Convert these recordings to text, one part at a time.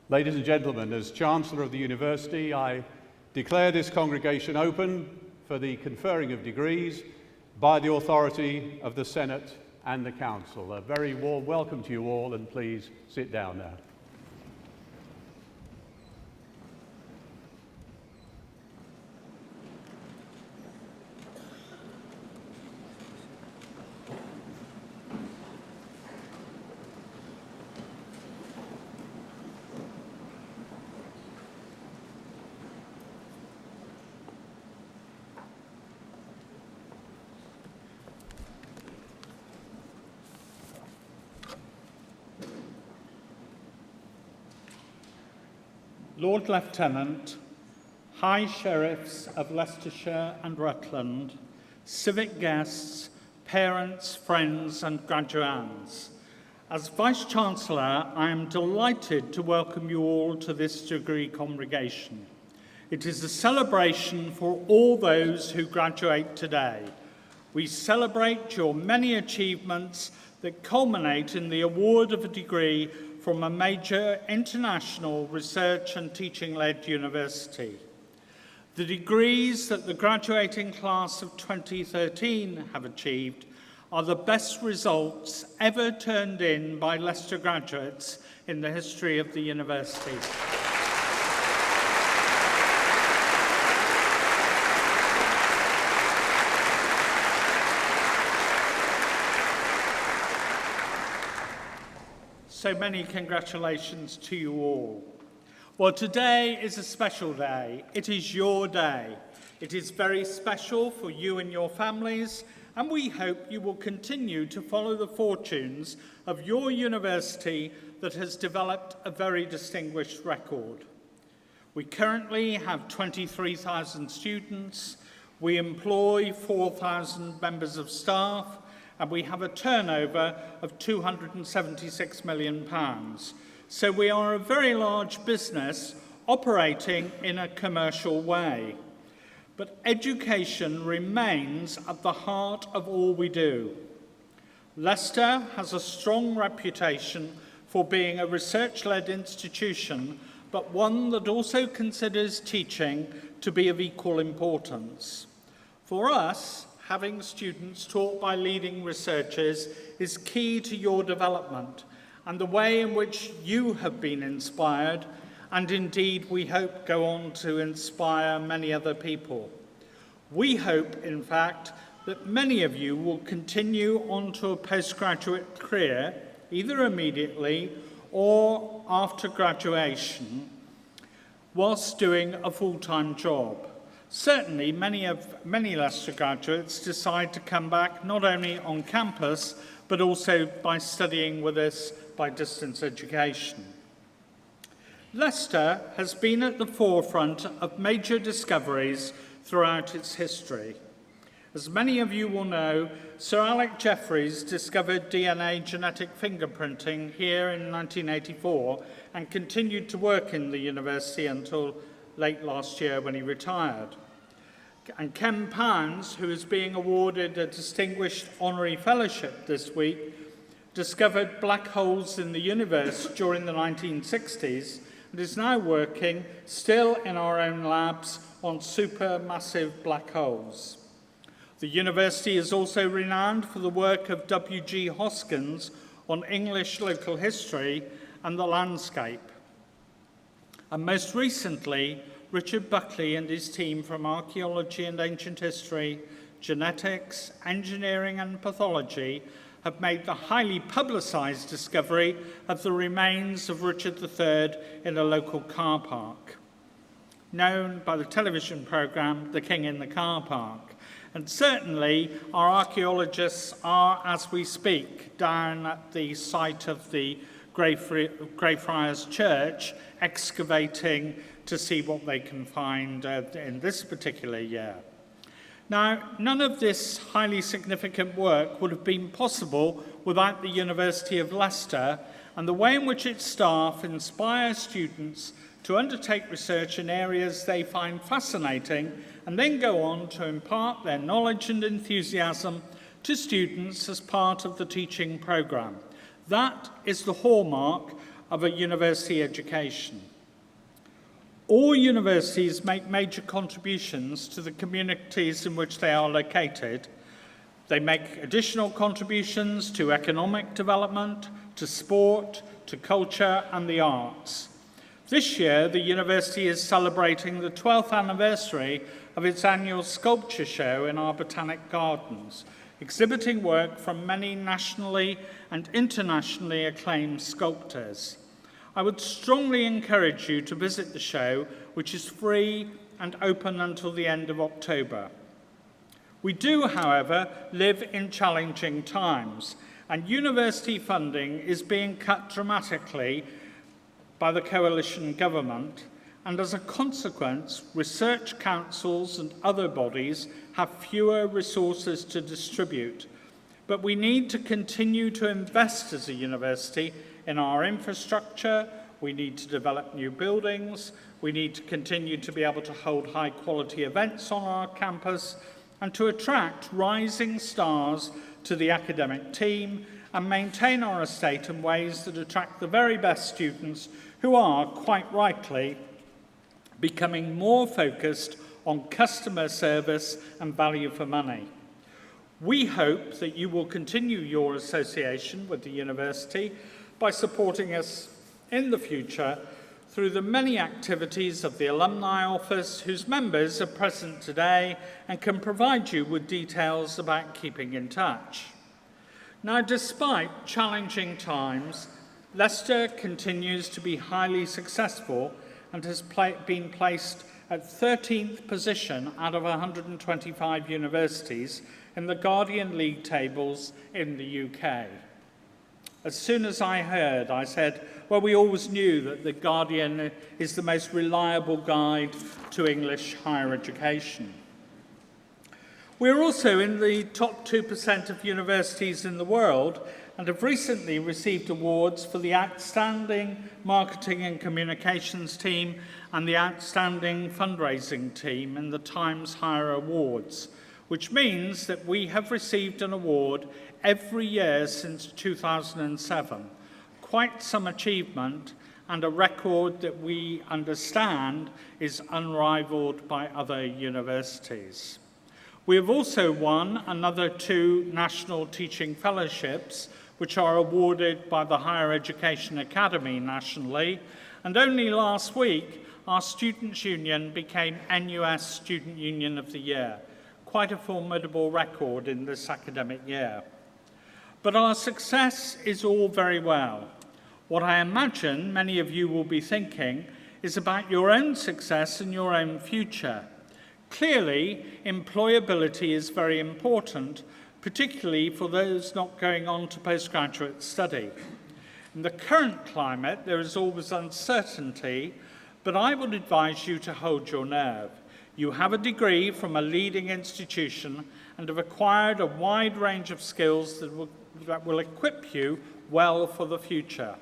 Ladies and gentlemen, as Chancellor of the University, I declare this congregation open for the conferring of degrees by the authority of the Senate and the Council. A very warm welcome to you all, and please sit down now. Lord Lieutenant, High Sheriffs of Leicestershire and Rutland, civic guests, parents, friends and graduands. As Vice-Chancellor, I am delighted to welcome you all to this degree congregation. It is a celebration for all those who graduate today. We celebrate your many achievements that culminate in the award of a degree from a major international research and teaching-led university. The degrees that the graduating class of 2013 have achieved are the best results ever turned in by Leicester graduates in the history of the university. So many congratulations to you all. Well, today is a special day. It is your day. It is very special for you and your families, and we hope you will continue to follow the fortunes of your university that has developed a very distinguished record. We currently have 23,000 students, we employ 4,000 members of staff, and we have a turnover of £276 million. So we are a very large business operating in a commercial way. But education remains at the heart of all we do. Leicester has a strong reputation for being a research-led institution, but one that also considers teaching to be of equal importance. For us, having students taught by leading researchers is key to your development and the way in which you have been inspired, and indeed we hope go on to inspire many other people. We hope, in fact, that many of you will continue on to a postgraduate career, either immediately or after graduation, whilst doing a full-time job. Certainly, many Leicester graduates decide to come back not only on campus, but also by studying with us by distance education. Leicester has been at the forefront of major discoveries throughout its history. As many of you will know, Sir Alec Jeffreys discovered DNA genetic fingerprinting here in 1984 and continued to work in the university until late last year when he retired. And Ken Pounds, who is being awarded a distinguished honorary fellowship this week, discovered black holes in the universe during the 1960s and is now working, still in our own labs, on supermassive black holes. The university is also renowned for the work of W.G. Hoskins on English local history and the landscape. And most recently, Richard Buckley and his team from Archaeology and Ancient History, Genetics, Engineering and Pathology have made the highly publicised discovery of the remains of Richard III in a local car park, known by the television programme The King in the Car Park. And certainly our archaeologists are, as we speak, down at the site of the Greyfriars Church, excavating to see what they can find in this particular year. Now, none of this highly significant work would have been possible without the University of Leicester and the way in which its staff inspire students to undertake research in areas they find fascinating and then go on to impart their knowledge and enthusiasm to students as part of the teaching programme. That is the hallmark of a university education. All universities make major contributions to the communities in which they are located. They make additional contributions to economic development, to sport, to culture and the arts. This year, the university is celebrating the 12th anniversary of its annual sculpture show in our Botanic Gardens, exhibiting work from many nationally and internationally acclaimed sculptors. I would strongly encourage you to visit the show, which is free and open until the end of October. We do, however, live in challenging times, and university funding is being cut dramatically by the coalition government, and as a consequence, research councils and other bodies have fewer resources to distribute. But we need to continue to invest as a university in our infrastructure. We need to develop new buildings. We need to continue to be able to hold high-quality events on our campus and to attract rising stars to the academic team and maintain our estate in ways that attract the very best students who are, quite rightly, becoming more focused on customer service and value for money. We hope that you will continue your association with the university by supporting us in the future through the many activities of the Alumni Office, whose members are present today and can provide you with details about keeping in touch. Now, despite challenging times, Leicester continues to be highly successful and has been placed at 13th position out of 125 universities in the Guardian League tables in the UK. As soon as I heard, I said, well, we always knew that the Guardian is the most reliable guide to English higher education. We're also in the top 2% of universities in the world and have recently received awards for the Outstanding Marketing and Communications Team and the Outstanding Fundraising Team in the Times Higher Awards, which means that we have received an award every year since 2007. Quite some achievement and a record that we understand is unrivaled by other universities. We have also won another 2 national teaching fellowships, which are awarded by the Higher Education Academy nationally, and only last week our Students' Union became NUS Student Union of the Year. Quite a formidable record in this academic year. But our success is all very well. What I imagine many of you will be thinking is about your own success and your own future. Clearly, employability is very important, particularly for those not going on to postgraduate study. In the current climate, there is always uncertainty, but I would advise you to hold your nerve. You have a degree from a leading institution and have acquired a wide range of skills that will equip you well for the future.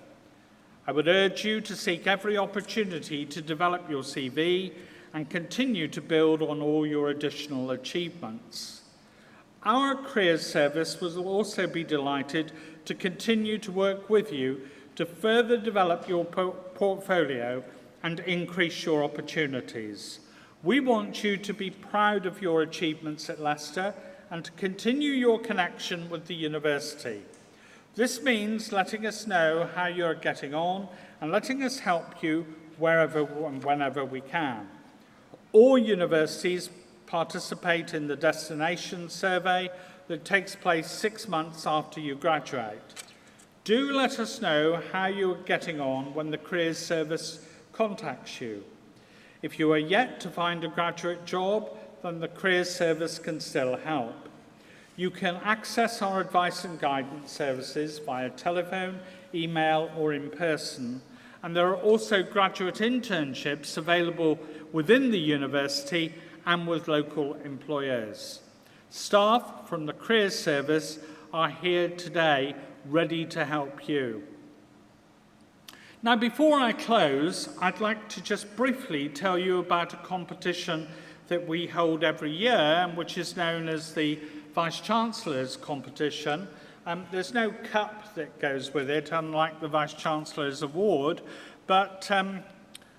I would urge you to seek every opportunity to develop your CV and continue to build on all your additional achievements. Our careers service will also be delighted to continue to work with you to further develop your portfolio and increase your opportunities. We want you to be proud of your achievements at Leicester and to continue your connection with the university. This means letting us know how you're getting on and letting us help you wherever and whenever we can. All universities participate in the destination survey that takes place 6 months after you graduate. Do let us know how you're getting on when the careers service contacts you. If you are yet to find a graduate job, then the careers service can still help. You can access our advice and guidance services via telephone, email, or in person, and there are also graduate internships available within the university and with local employers. Staff from the careers service are here today, ready to help you. Now, before I close, I'd like to just briefly tell you about a competition that we hold every year, which is known as the Vice-Chancellor's Competition, There's no cup that goes with it, unlike the Vice-Chancellor's award, but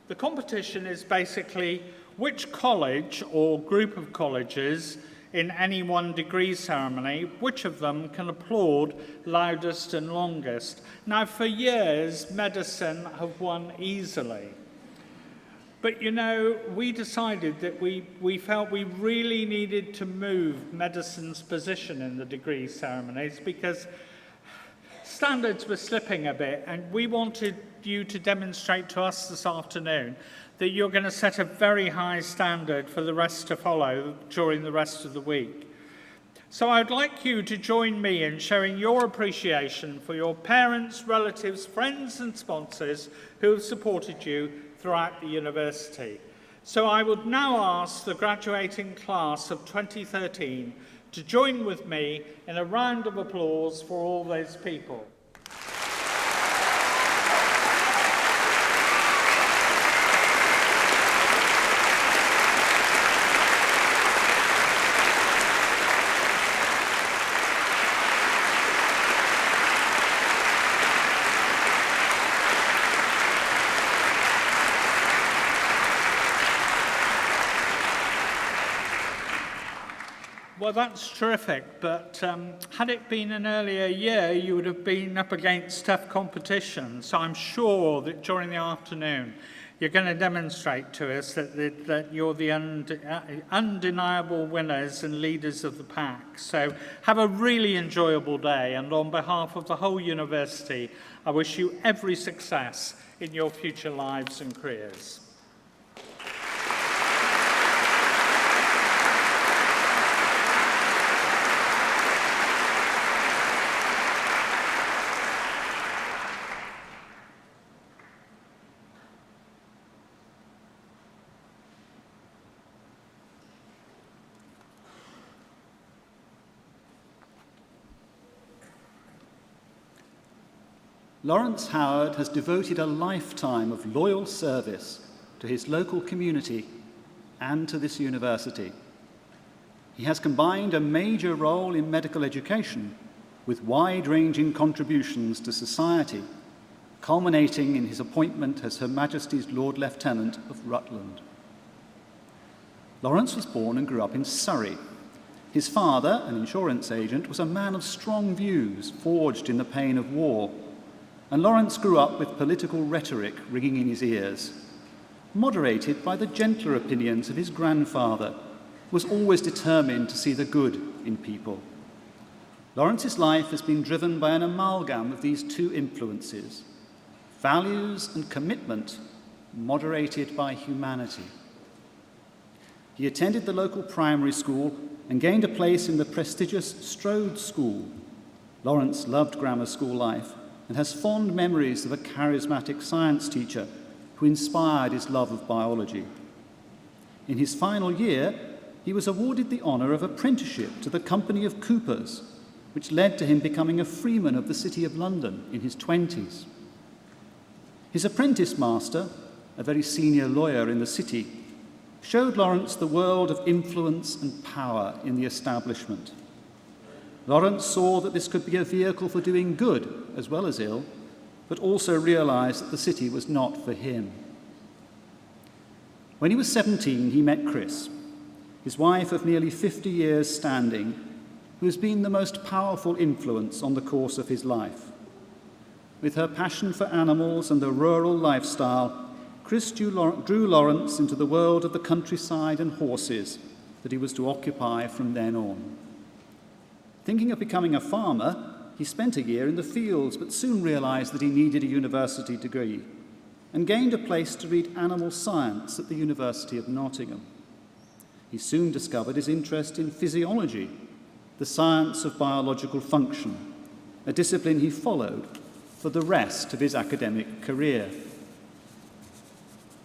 the competition is basically which college or group of colleges in any one degree ceremony, which of them can applaud loudest and longest. Now, for years, medicine have won easily. But, you know, we decided that we felt we really needed to move medicine's position in the degree ceremonies because standards were slipping a bit, and we wanted you to demonstrate to us this afternoon that you're going to set a very high standard for the rest to follow during the rest of the week. So I'd like you to join me in showing your appreciation for your parents, relatives, friends and sponsors who have supported you throughout the university. So I would now ask the graduating class of 2013 to join with me in a round of applause for all those people. Well, that's terrific, but had it been an earlier year, you would have been up against tough competition. So I'm sure that during the afternoon, you're going to demonstrate to us that you're the undeniable winners and leaders of the pack. So have a really enjoyable day, and on behalf of the whole university, I wish you every success in your future lives and careers. Laurence Howard has devoted a lifetime of loyal service to his local community and to this university. He has combined a major role in medical education with wide-ranging contributions to society, culminating in his appointment as Her Majesty's Lord Lieutenant of Rutland. Laurence was born and grew up in Surrey. His father, an insurance agent, was a man of strong views forged in the pain of war, and Laurence grew up with political rhetoric ringing in his ears. Moderated by the gentler opinions of his grandfather, was always determined to see the good in people. Laurence's life has been driven by an amalgam of these two influences, values and commitment, moderated by humanity. He attended the local primary school and gained a place in the prestigious Strode School. Laurence loved grammar school life and has fond memories of a charismatic science teacher who inspired his love of biology. In his final year, he was awarded the honour of apprenticeship to the Company of Coopers, which led to him becoming a freeman of the City of London in his 20s. His apprentice master, a very senior lawyer in the city, showed Laurence the world of influence and power in the establishment. Laurence saw that this could be a vehicle for doing good as well as ill, but also realised that the city was not for him. When he was 17, he met Chris, his wife of nearly 50 years standing, who has been the most powerful influence on the course of his life. With her passion for animals and the rural lifestyle, Chris drew Laurence into the world of the countryside and horses that he was to occupy from then on. Thinking of becoming a farmer, he spent a year in the fields, but soon realised that he needed a university degree and gained a place to read animal science at the University of Nottingham. He soon discovered his interest in physiology, the science of biological function, a discipline he followed for the rest of his academic career.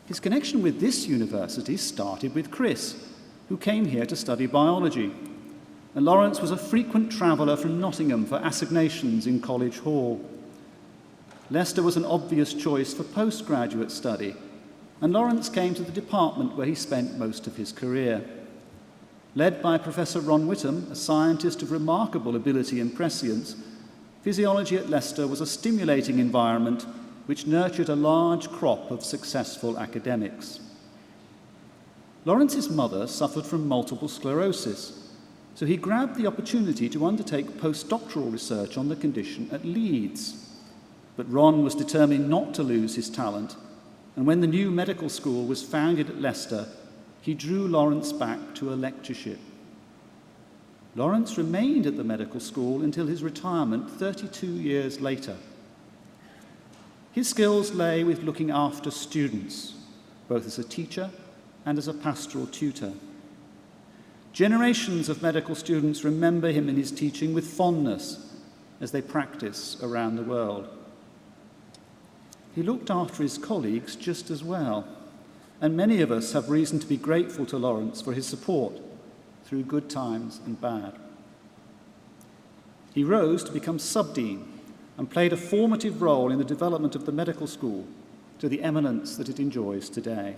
His connection with this university started with Chris, who came here to study biology, and Laurence was a frequent traveller from Nottingham for assignations in College Hall. Leicester was an obvious choice for postgraduate study, and Laurence came to the department where he spent most of his career. Led by Professor Ron Whittam, a scientist of remarkable ability and prescience, physiology at Leicester was a stimulating environment which nurtured a large crop of successful academics. Laurence's mother suffered from multiple sclerosis, so he grabbed the opportunity to undertake postdoctoral research on the condition at Leeds. But Ron was determined not to lose his talent, and when the new medical school was founded at Leicester, he drew Laurence back to a lectureship. Laurence remained at the medical school until his retirement 32 years later. His skills lay with looking after students, both as a teacher and as a pastoral tutor. Generations of medical students remember him and his teaching with fondness as they practice around the world. He looked after his colleagues just as well, and many of us have reason to be grateful to Laurence for his support through good times and bad. He rose to become subdean and played a formative role in the development of the medical school to the eminence that it enjoys today.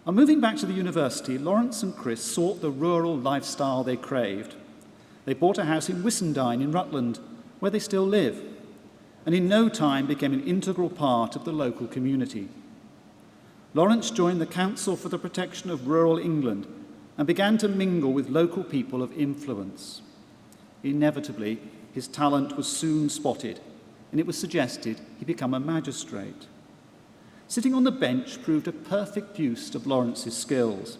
On moving back to the university, Laurence and Chris sought the rural lifestyle they craved. They bought a house in Whissendine in Rutland, where they still live, and in no time became an integral part of the local community. Laurence joined the Council for the Protection of Rural England and began to mingle with local people of influence. Inevitably, his talent was soon spotted, and it was suggested he become a magistrate. Sitting on the bench proved a perfect use of Laurence's skills.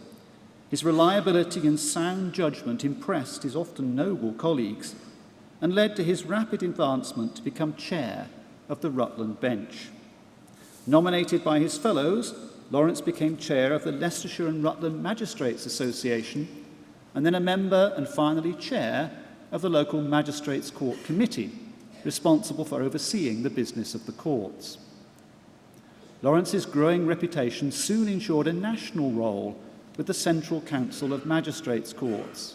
His reliability and sound judgment impressed his often noble colleagues and led to his rapid advancement to become chair of the Rutland bench. Nominated by his fellows, Laurence became chair of the Leicestershire and Rutland Magistrates Association, and then a member and finally chair of the local Magistrates' Court Committee, responsible for overseeing the business of the courts. Laurence's growing reputation soon ensured a national role with the Central Council of Magistrates' Courts.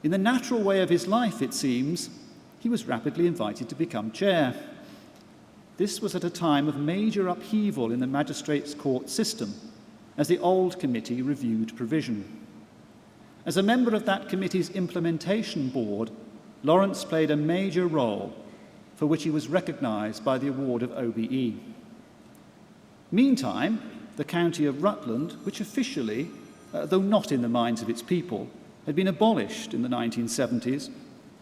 In the natural way of his life, it seems, he was rapidly invited to become chair. This was at a time of major upheaval in the Magistrates' Court system, as the old committee reviewed provision. As a member of that committee's implementation board, Laurence played a major role, for which he was recognised by the award of OBE. Meantime, the county of Rutland, which officially, though not in the minds of its people, had been abolished in the 1970s,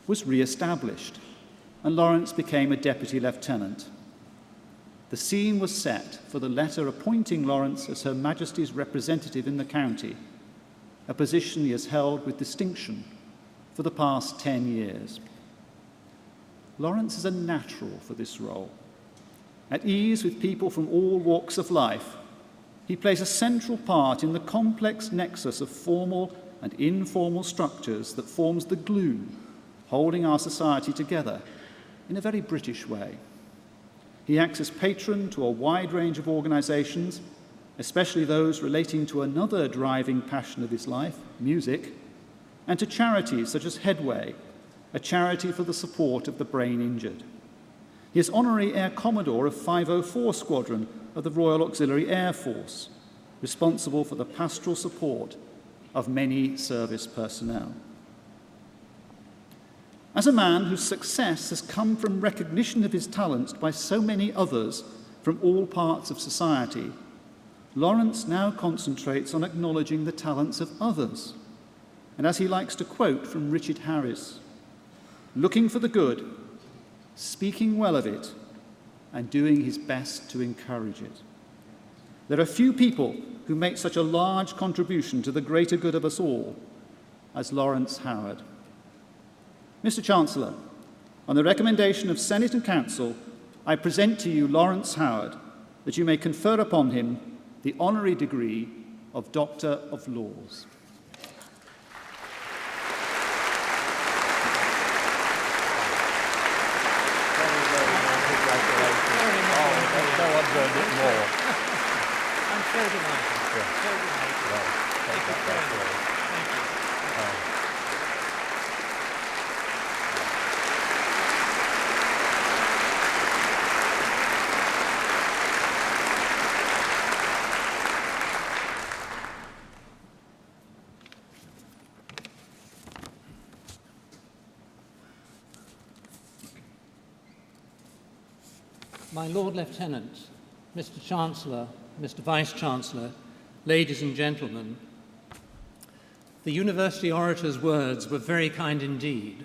was re-established, and Laurence became a deputy lieutenant. The scene was set for the letter appointing Laurence as Her Majesty's representative in the county, a position he has held with distinction for the past 10 years. Laurence is a natural for this role. At ease with people from all walks of life, he plays a central part in the complex nexus of formal and informal structures that forms the glue holding our society together in a very British way. He acts as patron to a wide range of organisations, especially those relating to another driving passion of his life, music, and to charities such as Headway, a charity for the support of the brain injured. He is Honorary Air Commodore of 504 Squadron of the Royal Auxiliary Air Force, responsible for the pastoral support of many service personnel. As a man whose success has come from recognition of his talents by so many others from all parts of society, Laurence now concentrates on acknowledging the talents of others. And as he likes to quote from Richard Harris, looking for the good, speaking well of it, and doing his best to encourage it. There are few people who make such a large contribution to the greater good of us all as Laurence Howard. Mr. Chancellor, on the recommendation of Senate and Council, I present to you Laurence Howard, that you may confer upon him the honorary degree of Doctor of Laws. I'm so delighted. So delighted. Thank you very much. Thank you. My Lord Lieutenant, Mr. Chancellor, Mr. Vice-Chancellor, ladies and gentlemen, the university orator's words were very kind indeed,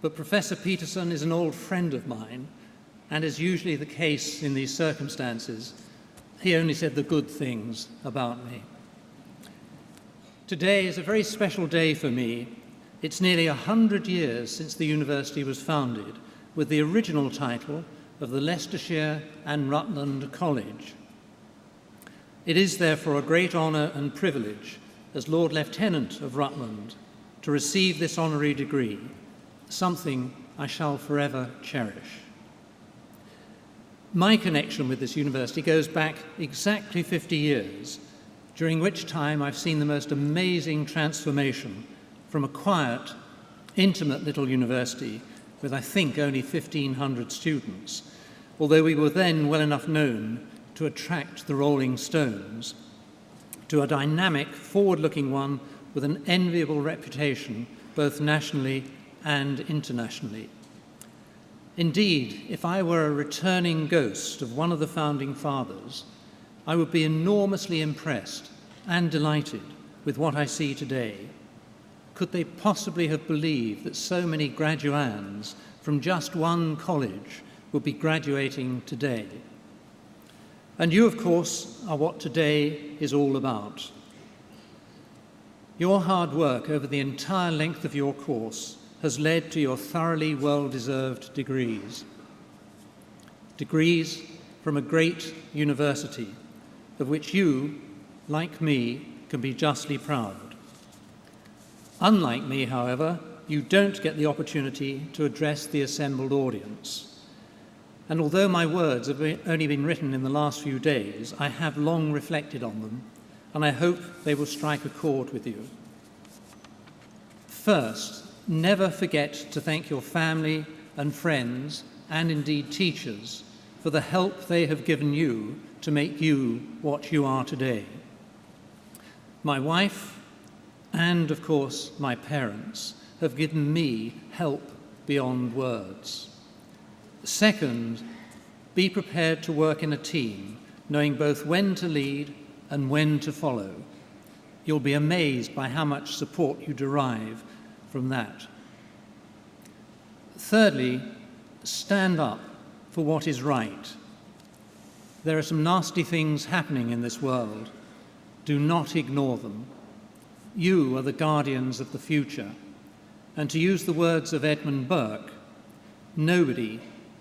but Professor Peterson is an old friend of mine, and as usually the case in these circumstances, he only said the good things about me. Today is a very special day for me. It's nearly 100 years since the university was founded, with the original title of the Leicestershire and Rutland College. It is therefore a great honour and privilege as Lord Lieutenant of Rutland to receive this honorary degree, something I shall forever cherish. My connection with this university goes back exactly 50 years, during which time I've seen the most amazing transformation from a quiet, intimate little university with, I think, only 1,500 students, although we were then well enough known to attract the Rolling Stones, to a dynamic, forward-looking one with an enviable reputation both nationally and internationally. Indeed, if I were a returning ghost of one of the founding fathers, I would be enormously impressed and delighted with what I see today. Could they possibly have believed that so many graduands from just one college would be graduating today? And you, of course, are what today is all about. Your hard work over the entire length of your course has led to your thoroughly well-deserved degrees. Degrees from a great university, of which you, like me, can be justly proud. Unlike me, however, you don't get the opportunity to address the assembled audience. And although my words have only been written in the last few days, I have long reflected on them, and I hope they will strike a chord with you. First, never forget to thank your family and friends, and indeed teachers, for the help they have given you to make you what you are today. My wife, and of course my parents, have given me help beyond words. Second, be prepared to work in a team, knowing both when to lead and when to follow. You'll be amazed by how much support you derive from that. Thirdly, stand up for what is right. There are some nasty things happening in this world. Do not ignore them. You are the guardians of the future. And to use the words of Edmund Burke, nobody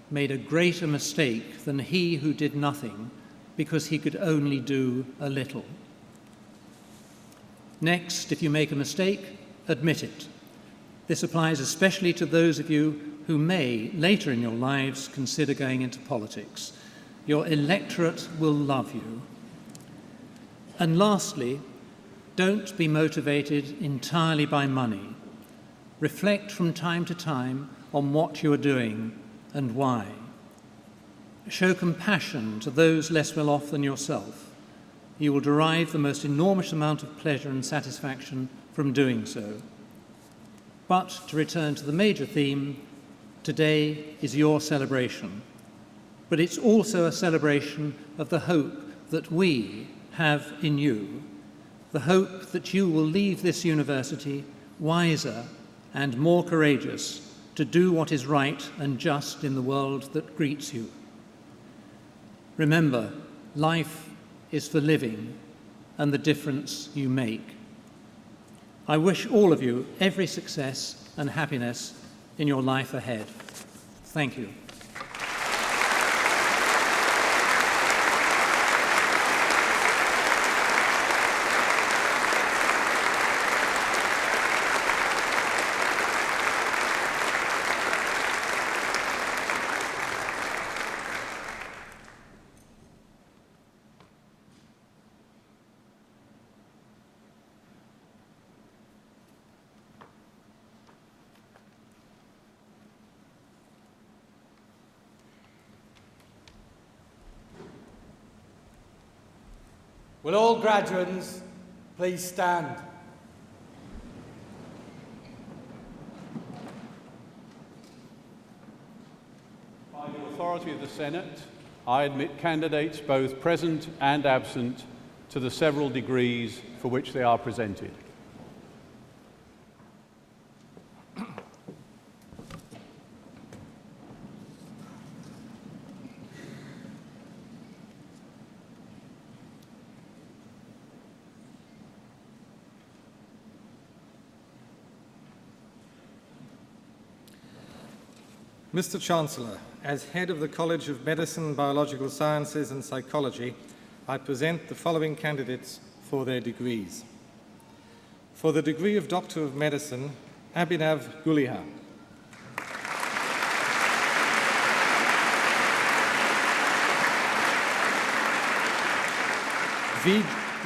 made a greater mistake than he who did nothing because he could only do a little. Next, if you make a mistake, admit it. This applies especially to those of you who may, later in your lives, consider going into politics. Your electorate will love you. And lastly, don't be motivated entirely by money. Reflect from time to time on what you are doing and why. Show compassion to those less well off than yourself. You will derive the most enormous amount of pleasure and satisfaction from doing so. But to return to the major theme, today is your celebration. But it's also a celebration of the hope that we have in you, the hope that you will leave this university wiser and more courageous to do what is right and just in the world that greets you. Remember, life is for living and the difference you make. I wish all of you every success and happiness in your life ahead. Thank you. Will all graduates please stand? By the authority of the Senate, I admit candidates both present and absent to the several degrees for which they are presented. Mr. Chancellor, as head of the College of Medicine, Biological Sciences and Psychology, I present the following candidates for their degrees. For the degree of Doctor of Medicine, Abhinav Guliha.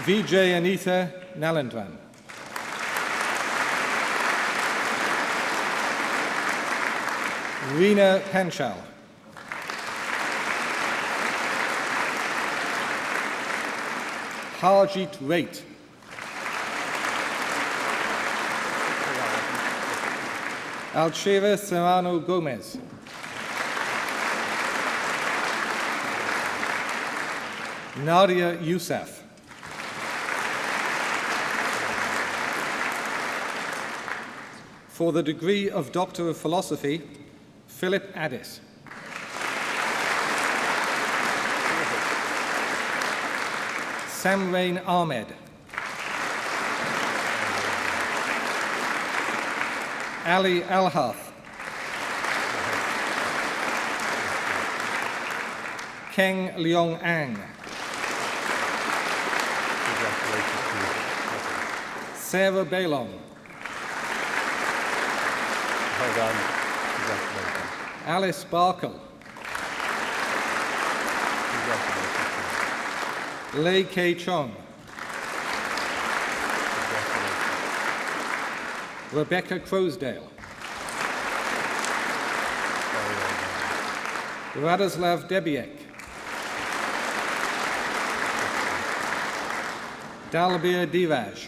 Vijay Anitha Nalendran. Reena Panchal. Harjit Rate. Alchira Serrano Gomez. Nadia Yousaf. For the degree of Doctor of Philosophy, Philip Addis. Samrain Ahmed. Ali Alhath. Keng Leong Ang. Sarah Bailon. Well done. Congratulations. Alice Barkle. Lei K. Chong. Rebecca Crosdale. Radoslav Debiek. Dalbir Divaj.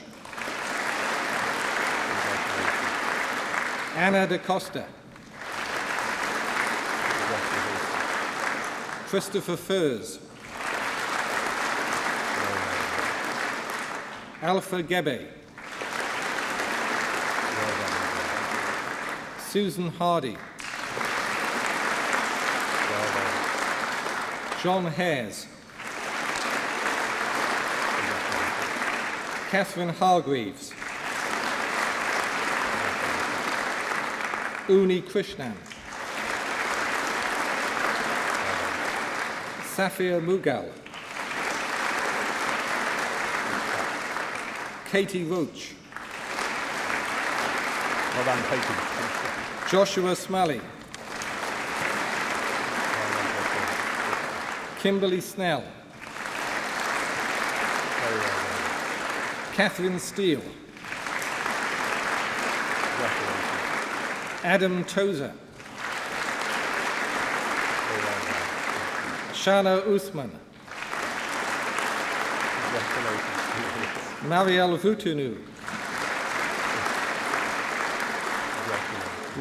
Anna da Costa. Christopher Furs. Alpha Gebe. Susan Hardy. John Hares. Catherine Hargreaves. Uni Krishnan. Safia Mughal. Katie Roach. Well done, Katie. Joshua Smalley. Kimberly Snell. Catherine Steele. Adam Tozer. Shana Uthman. Marielle Vutunu.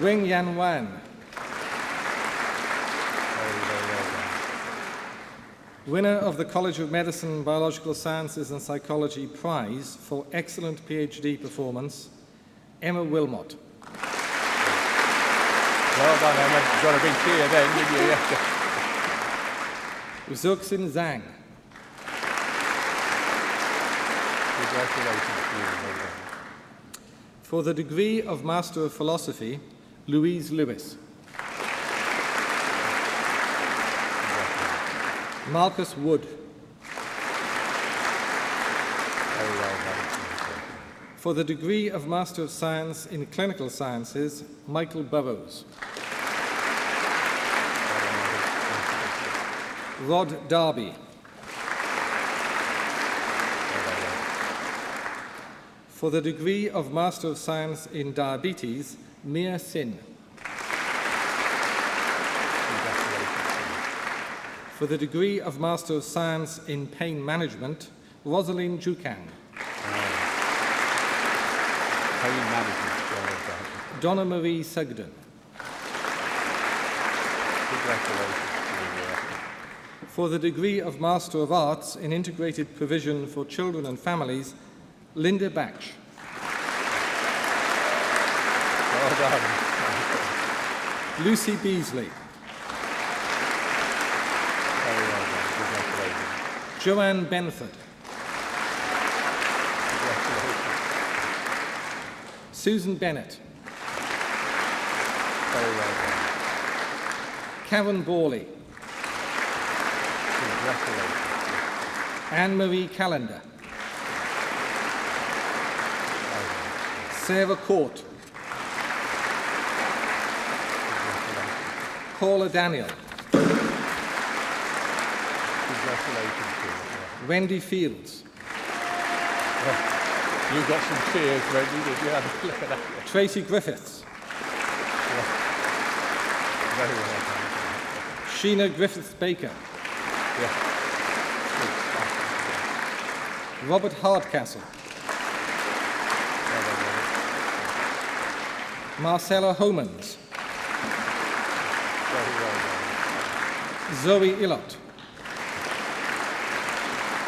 Wing Yan Wan. Winner of the College of Medicine, Biological Sciences and Psychology Prize for excellent PhD performance, Emma Wilmot. Well done, Emma. You've got a big cheer then, didn't you? Zuxin Zhang. Congratulations to you. Well done. For the degree of Master of Philosophy, Louise Lewis. Marcus Wood. Very well done. For the degree of Master of Science in Clinical Sciences, Michael Burrows. Rod Darby. For the degree of Master of Science in Diabetes, Mia Sin. For the degree of Master of Science in Pain Management, Rosalind Jukang. Pain management. Well done. Donna Marie Sugden. Congratulations to you. For the degree of Master of Arts in Integrated Provision for Children and Families, Linda Batch. Well done. Lucy Beasley. Very well done. Congratulations. Joanne Benford. Congratulations. Susan Bennett. Very well done. Karen Borley. Congratulations. Anne-Marie Callender. Sarah Court. Paula Daniel. Congratulations to you. Wendy Fields. You got some cheers, Wendy, did you? Have a look at that. Tracy Griffiths. Very well done. Sheena Griffiths-Baker. Yeah. Robert Hardcastle. Well done, Robert. Marcella Homans. Very well done. Zoe Illott.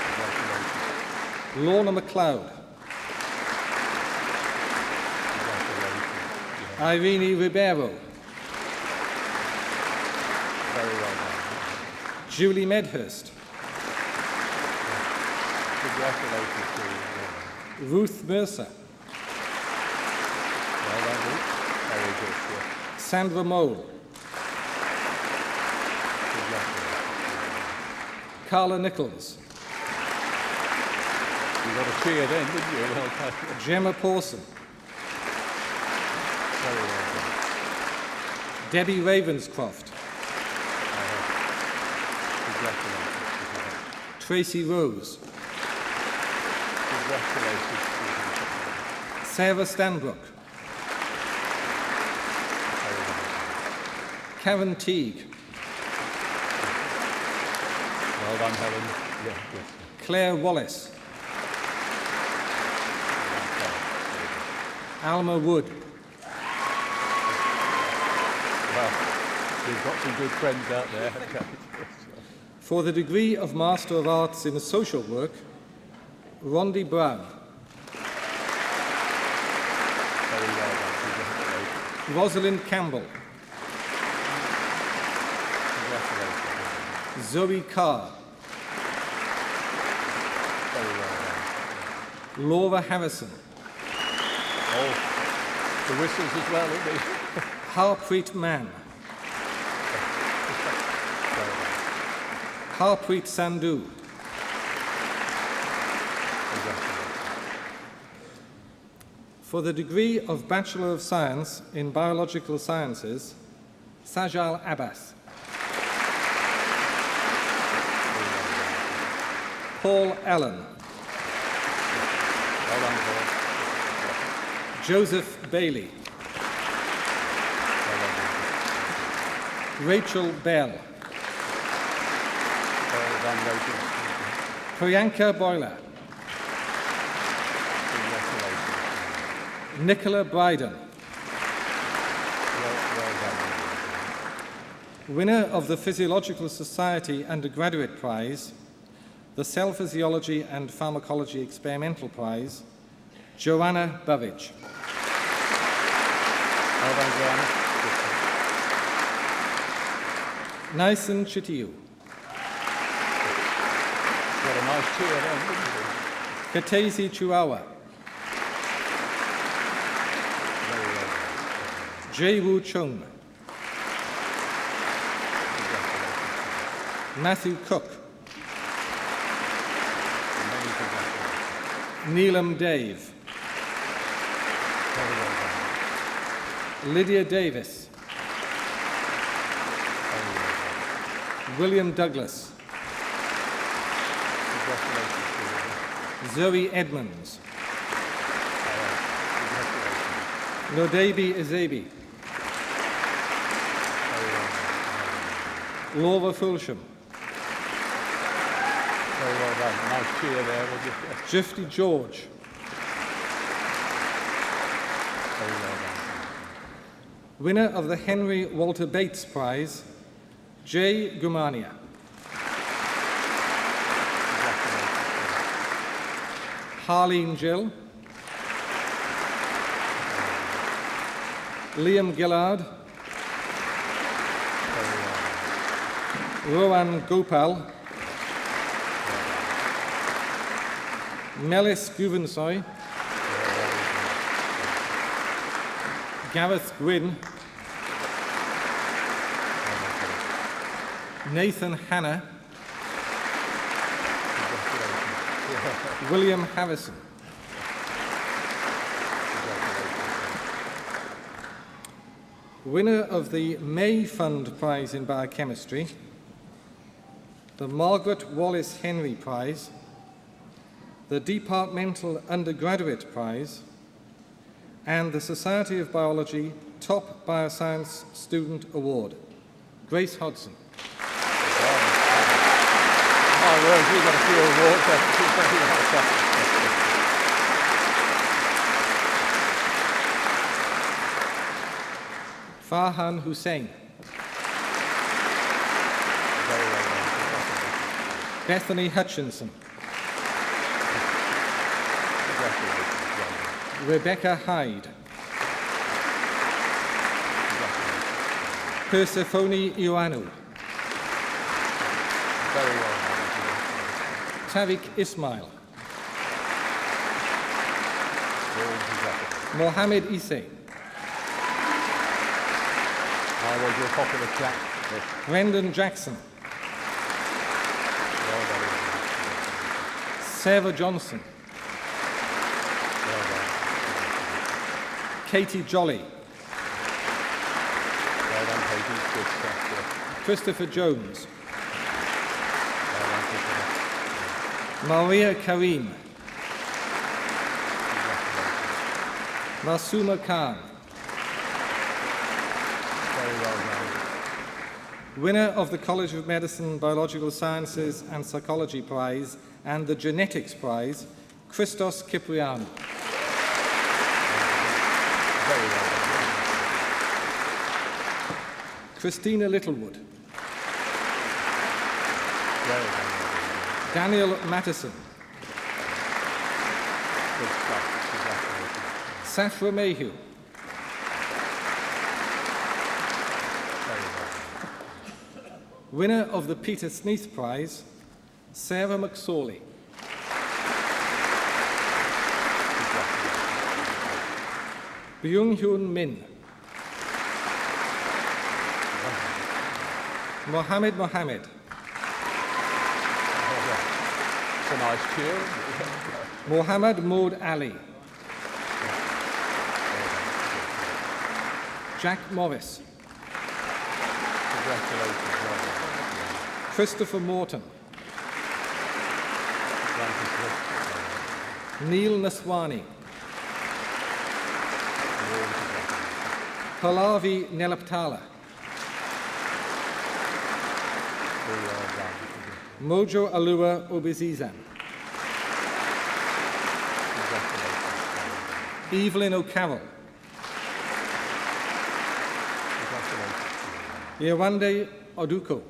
Congratulations. Lorna MacLeod. Congratulations. Irene Ribeiro. Very well done. Julie Medhurst. Congratulations to you. Ruth Mercer. Well done, Luke. Very good. Yeah. Sandra Mole. Congratulations. Carla Nichols. You got a cheer then, didn't you? Well done. Gemma Pawson. Very well done. Debbie Ravenscroft. Congratulations. Tracy Rose. Congratulations. Sarah Stanbrook. Very well. Karen Teague. Well done, Helen. Yeah, good. Claire Wallace. Alma Wood. Well, you've got some good friends out there. For the degree of Master of Arts in Social Work, Rondi Brown. Very well done. Congratulations. Rosalind Campbell. Congratulations. Zoe Carr. Very well done. Laura Harrison. Oh, the whistles as well, isn't it? Harpreet Mann. Very well. Harpreet Sandhu. Congratulations. For the degree of Bachelor of Science in Biological Sciences, Sajal Abbas. Paul Allen. Well done, Paul. Joseph Bailey. Well done. Rachel Bell. Well done, Rachel. Priyanka Boyler. Congratulations. Nicola Bryden. Well done. Winner of the Physiological Society Undergraduate Prize, the Cell Physiology and Pharmacology Experimental Prize, Joanna Burridge. Well done, Joanna. Nyson Chitiyu. Got a nice cheer then, didn't you? Katesi Chihuahua. Very well done. Jay Woo Chung. Congratulations. Matthew Cook. Many congratulations. Neelam Dave. Very well done. Lydia Davis. Very well done. William Douglas. Congratulations to you. Zoe Edmonds. Congratulations. Nodebi Ezebi. Very well done. Laura Fulsham. Very well done. Nice cheer there, wasn't it? Jeffrey George. Very well done. Winner of the Henry Walter Bates Prize, Jay Gumania. Harleen Gill, Liam Gillard, Rohan Gopal, Melis Guvensoy, Gareth Gwynn, Nathan Hanna, William Harrison. Winner of the May Fund Prize in Biochemistry, the Margaret Wallace Henry Prize, the Departmental Undergraduate Prize, and the Society of Biology Top Bioscience Student Award. Grace Hodson. My word, we've got a few awards. Farhan Hussain. Bethany Hutchinson. Rebecca Hyde. Persephone Ioannou. Very well. Tariq Ismail. Mohammed Isse. I was your popular chap. Brendan Jackson. Well done. Sarah Johnson. Well done. Katie Jolly. Well done, Katie. Good stuff. Yeah. Christopher Jones. Well done, Christopher. Maria Karim. Masuma Khan. Very well done. Winner of the College of Medicine, Biological Sciences and Psychology Prize and the Genetics Prize, Christos Kyprianou. Very well done. Christina Littlewood. Well done. Daniel Mattison. Good stuff. Congratulations. Safra Mayhew. Very well done. Winner of the Peter Sneath Prize, Sarah McSorley. Byung-Hyun Min. Mohammed Mohammed. It's a nice cheer. Mohammed Maud Ali. Jack Morris. Congratulations. Well done. Christopher Morton. Francis Neil Naswani. West. Pallavi Nelaptala. Very well done. Mojo Alua Obizizan. Congratulations. Evelyn O'Carroll. Congratulations. Yewande Oduko.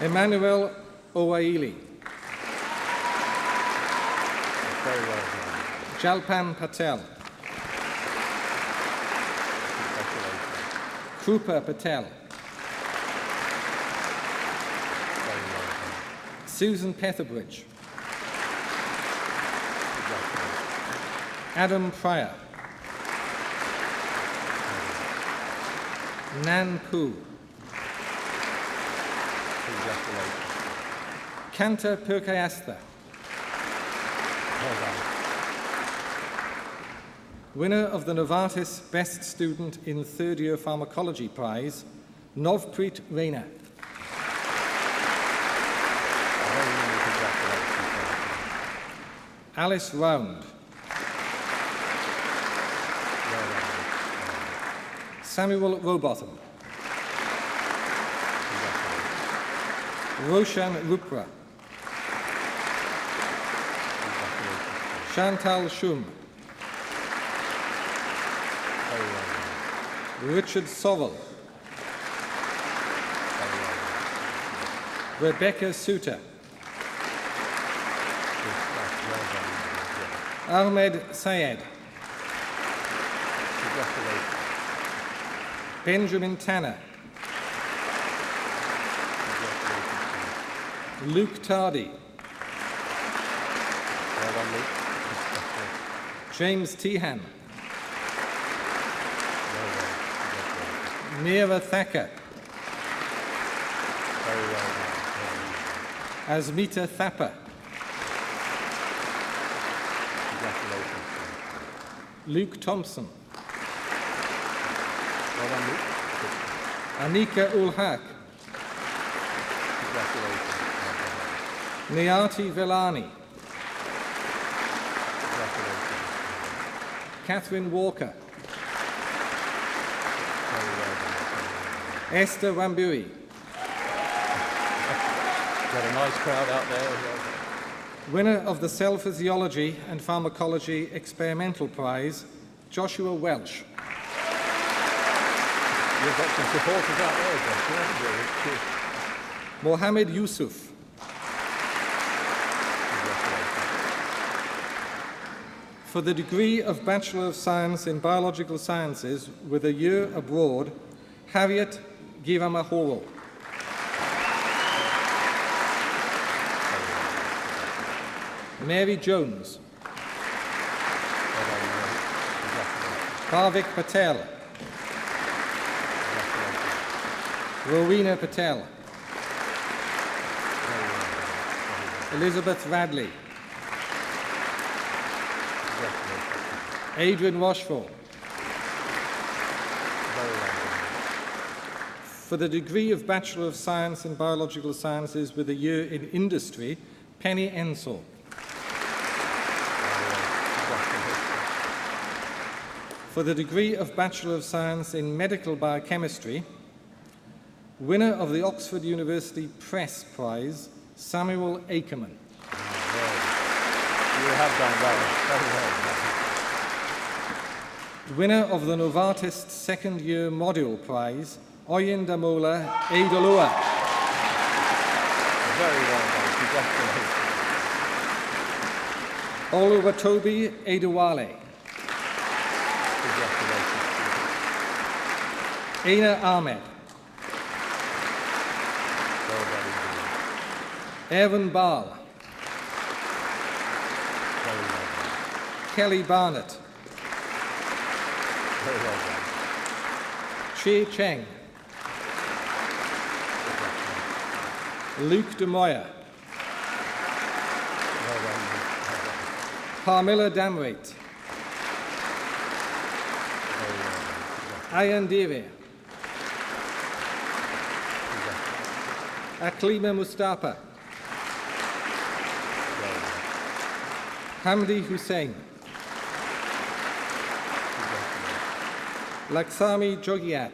Emmanuel Owaili. Very well done. Jalpan Patel. Congratulations. Krupa Patel. Very well done. Susan Petherbridge. Congratulations. Adam Pryor. Nan Poo. Congratulations. Kanta Purkayastha. Well done. Winner of the Novartis Best Student in Third Year Pharmacology Prize, Novpreet Raina. Very many congratulations. Alice Round. Well done. Samuel Robotham. Congratulations. Roshan Rupra. Congratulations. Chantal Shum. Very well done. Richard Sovell. Very well done. Rebecca Suter. Ahmed Sayed, Congratulations. Benjamin Tanner, Luke Tardy, Well done, Luke. James Tehan, Well done. Meera Thacker, Very well done. Asmita Thapar, Congratulations. Luke Thompson, Well done, Luke. Anika Ulhak, Congratulations. Niyati Velani, Congratulations. Catherine Walker, Very well done. Esther Wambui, Got a nice crowd out there as well. winner of the Cell Physiology and Pharmacology Experimental Prize, Joshua Welsh, You've got some supporters out there, Joshua, haven't you? Mohammed Yusuf, for the degree of Bachelor of Science in Biological Sciences with a year abroad, Harriet Giramahoro, Mary Jones, Bhavik Patel, Rowena Patel, Elizabeth Radley, Adrian Rochefort, for the degree of Bachelor of Science in Biological Sciences with a year in Industry, Penny Ensor, for the degree of Bachelor of Science in Medical Biochemistry, winner of the Oxford University Press Prize, Samuel Akerman, You have done well. Very well done. winner of the Novartis Second Year Module Prize, Oyindamola Aidolua, Very well done. Congratulations. Oluwatobi Adewale, Congratulations. Aina Ahmed, Well done indeed. Evan Ball, Very well done. Kelly Barnett, Very well done. Chi Cheng, Luke De Moya, Well done. Parmila Damrate, Very well done. Ayan Dire, Aklima Mustafa, Well done. Hamdi Hussain, Laksami Jogiat,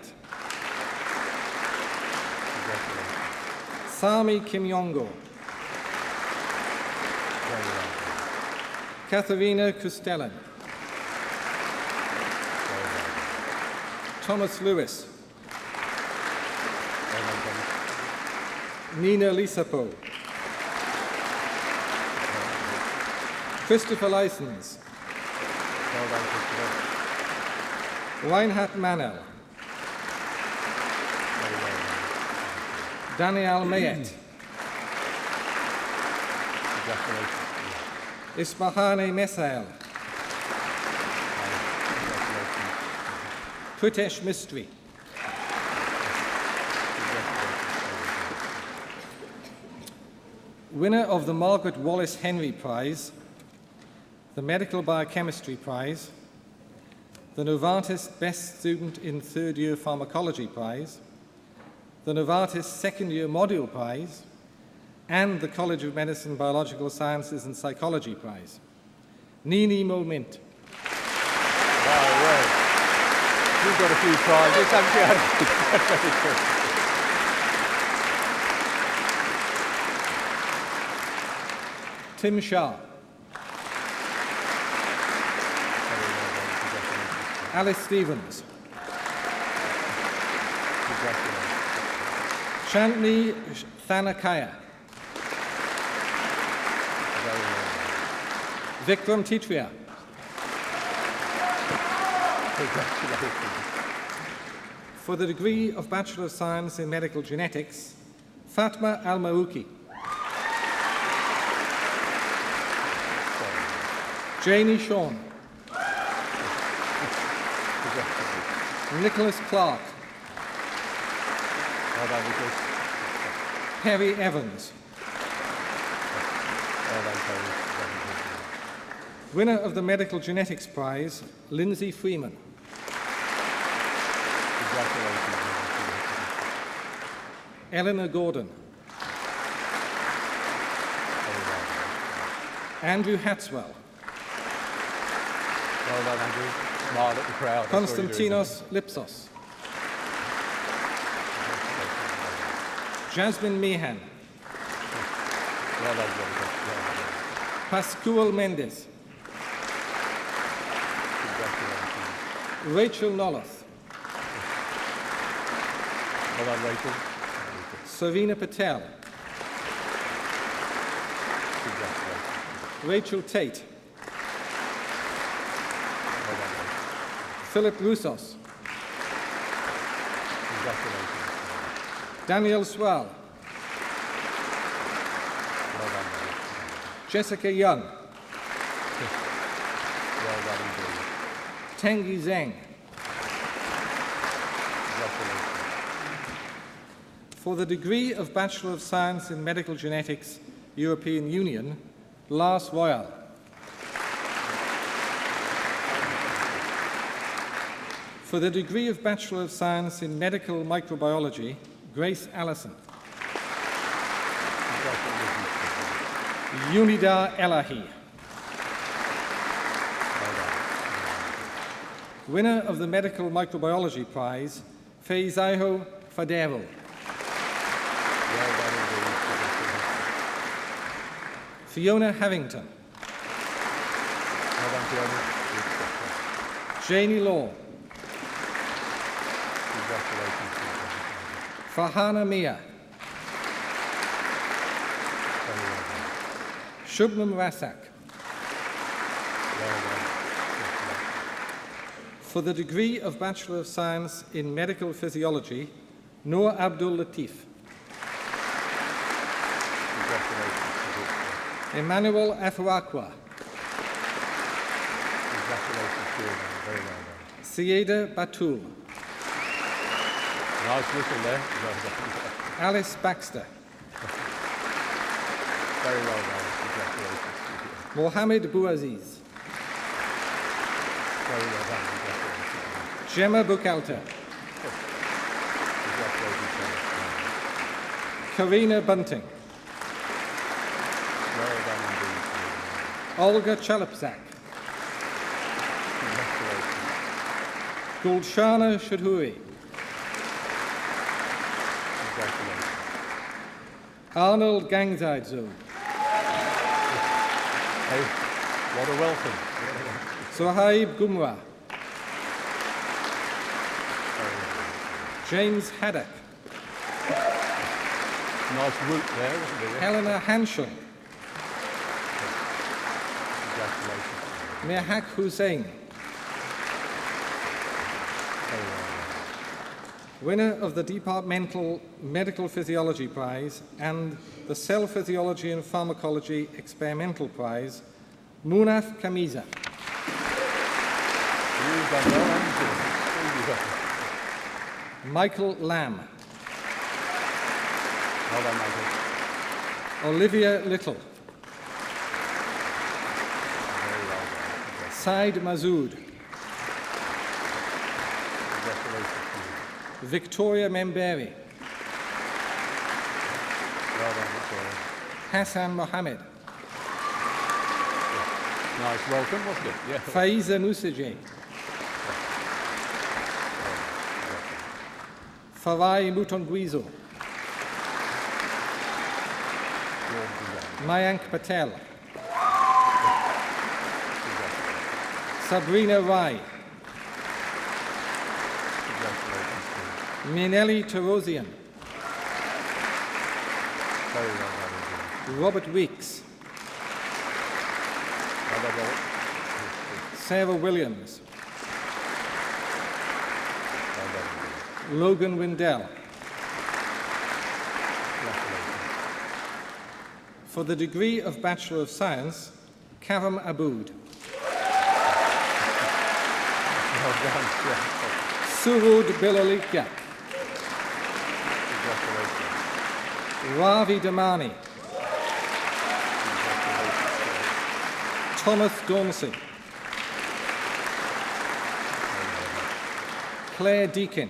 Congratulations. Sami Kimyongo, Very well Katharina Kustellan, done. Well done. Thomas Lewis, Well done, Thomas. Nina Lisapo, Christopher Lysons, Well done, Christopher. Reinhard Manel, Very well done. Daniel Mayet, Congratulations. Ismahane Mesael, Congratulations. Pritesh Mistry, winner of the Margaret Wallace Henry Prize, the Medical Biochemistry Prize, the Novartis Best Student in Third Year Pharmacology Prize, the Novartis Second Year Module Prize, and the College of Medicine, Biological Sciences and Psychology Prize. Nini Moment. Wow, well. You've got a few prizes, haven't you? Very good. Tim Shah, Very well done. Congratulations. Alice Stevens, Congratulations. Shantni Thanakaya, Very well Vikram Titria. Congratulations. For the degree of Bachelor of Science in Medical Genetics, Fatma Al-Marouki. Janie Shawn. Nicholas Clark. Well done, Nicholas. Perry Evans. Well done, Terry. Winner of the Medical Genetics Prize, Lindsay Freeman. Congratulations. Eleanor Gordon. Andrew Hatswell. Well done, Andrew. Smile at the crowd. That's what you're doing. Konstantinos Lipsos. Jasmine Meehan. Well done, Jonathan. Well done. Pascual Mendes. Congratulations. Rachel Noloth. Well done, Rachel. Sarina Patel. Congratulations. Rachel Tate. Well done, Rachel. Philip Roussos. Congratulations. Daniel Swell. Well done, Rachel. Jessica Young. Well done indeed. Tengi Zheng. Congratulations. For the degree of Bachelor of Science in Medical Genetics, European Union, Lars Royal. For the degree of Bachelor of Science in Medical Microbiology, Grace Allison. Congratulations. Unida Elahi. Well done. Winner of the Medical Microbiology Prize, Feizaiho Fadero. Well done indeed. Fiona Harrington. Well done, Fiona. Janie Law. Congratulations. Farhana Mia. Very well done. Shubnam Rasak. Well done. For the degree of Bachelor of Science in Medical Physiology, Noor Abdul Latif. Congratulations. Emmanuel Afuakwa. Congratulations, Fiona. Very well done. Sieda Batul. Nice whistle there. Well done. Alice Baxter. Very well done. Congratulations. Mohammed Bouaziz. Very well done. Congratulations. Gemma Bukalter. Congratulations. Karina Bunting. Well done indeed. Olga Chalupzak. Congratulations. Gulshana Shadhuri. Congratulations. Arnold Gangzaidzo. Hey, what a welcome. Sohaib Gumra. James Haddock. Nice route there, wasn't it? Helena Hanschel. Congratulations. Mihak Hussein. Very well done. Winner of the Departmental Medical Physiology Prize and the Cell Physiology and Pharmacology Experimental Prize, Munaf Kamiza. You've done well, haven't you? Michael Lamb. Well done, Michael. Olivia Little. Very well done. Said Mazood. Congratulations to you. Victoria Memberi. Well done, Victoria. Hassan Mohammed. Nice welcome, wasn't it? Yeah. Faiza Nusajeh. Farai Mutongwizo. Mayank Patel. Sabrina Rai. Congratulations to you. Minelli Terosian. Very well done indeed. Robert Weeks. Well Sarah Williams. Logan Windell. For the degree of Bachelor of Science, Karam Abood. Surud Bilalikya. Ravi Damani. Thomas Dormsey. Claire Deakin.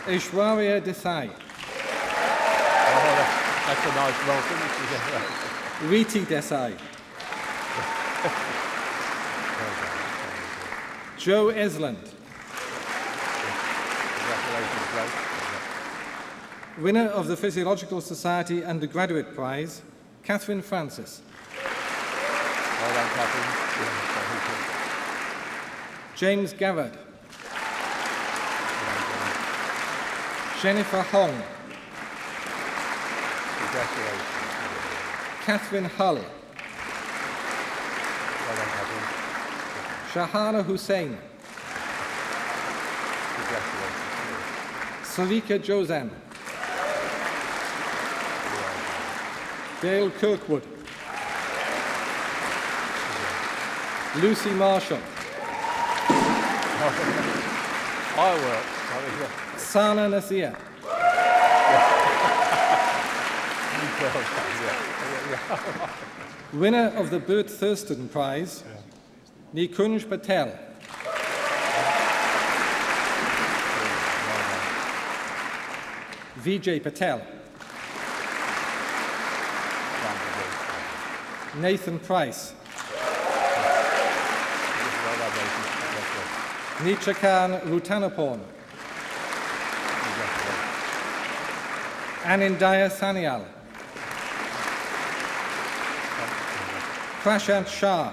Ishwarya Desai. That's a nice welcome. Riti Desai. Joe Esland. Congratulations, Joe. Winner of the Physiological Society Undergraduate Prize, Catherine Francis. Well done, Catherine. James Garrett. Jennifer Hong. Congratulations. Catherine Hull. Well done, Catherine. Shahana Hussain. Congratulations. Sarika Jozan. Dale Kirkwood. Lucy Marshall. Fireworks. Sana Nasir. Winner of the Bert Thurston Prize, Nikunj Patel. Vijay Patel. Nathan Price. Nichakan Rutanaporn. Anindaya Sanyal. Prashant Shah.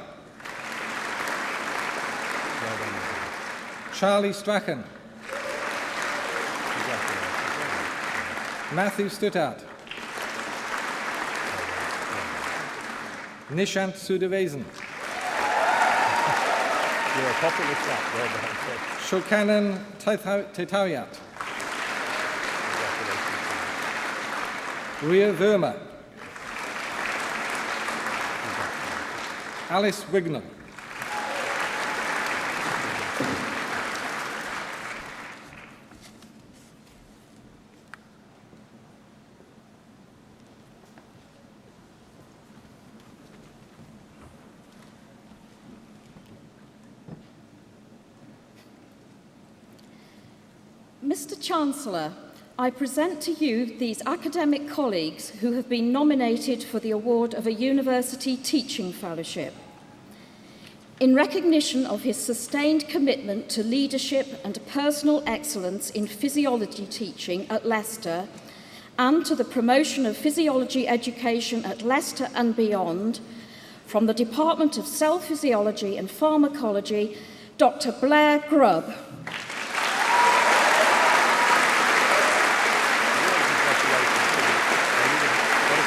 Charlie Strachan. Matthew Stuttart. Nishant Sudavesan. You're a popular chap. Well done. Shokanan Tetauyat. Ria Verma. Alice Wignall. Mr. Chancellor, I present to you these academic colleagues who have been nominated for the award of a University Teaching Fellowship. In recognition of his sustained commitment to leadership and personal excellence in physiology teaching at Leicester and to the promotion of physiology education at Leicester and beyond, from the Department of Cell Physiology and Pharmacology, Dr. Blair Grubb.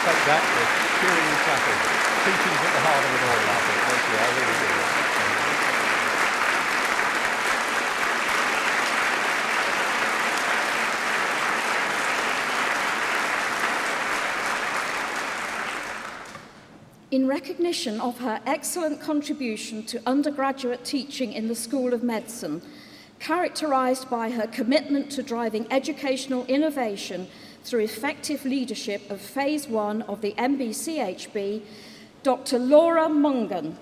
Take that with cheering and clapping. Teaching's at the heart of it all, I think. Thank you. I really do. In recognition of her excellent contribution to undergraduate teaching in the School of Medicine, characterised by her commitment to driving educational innovation through effective leadership of Phase 1 of the MBCHB, Dr. Laura Mungan.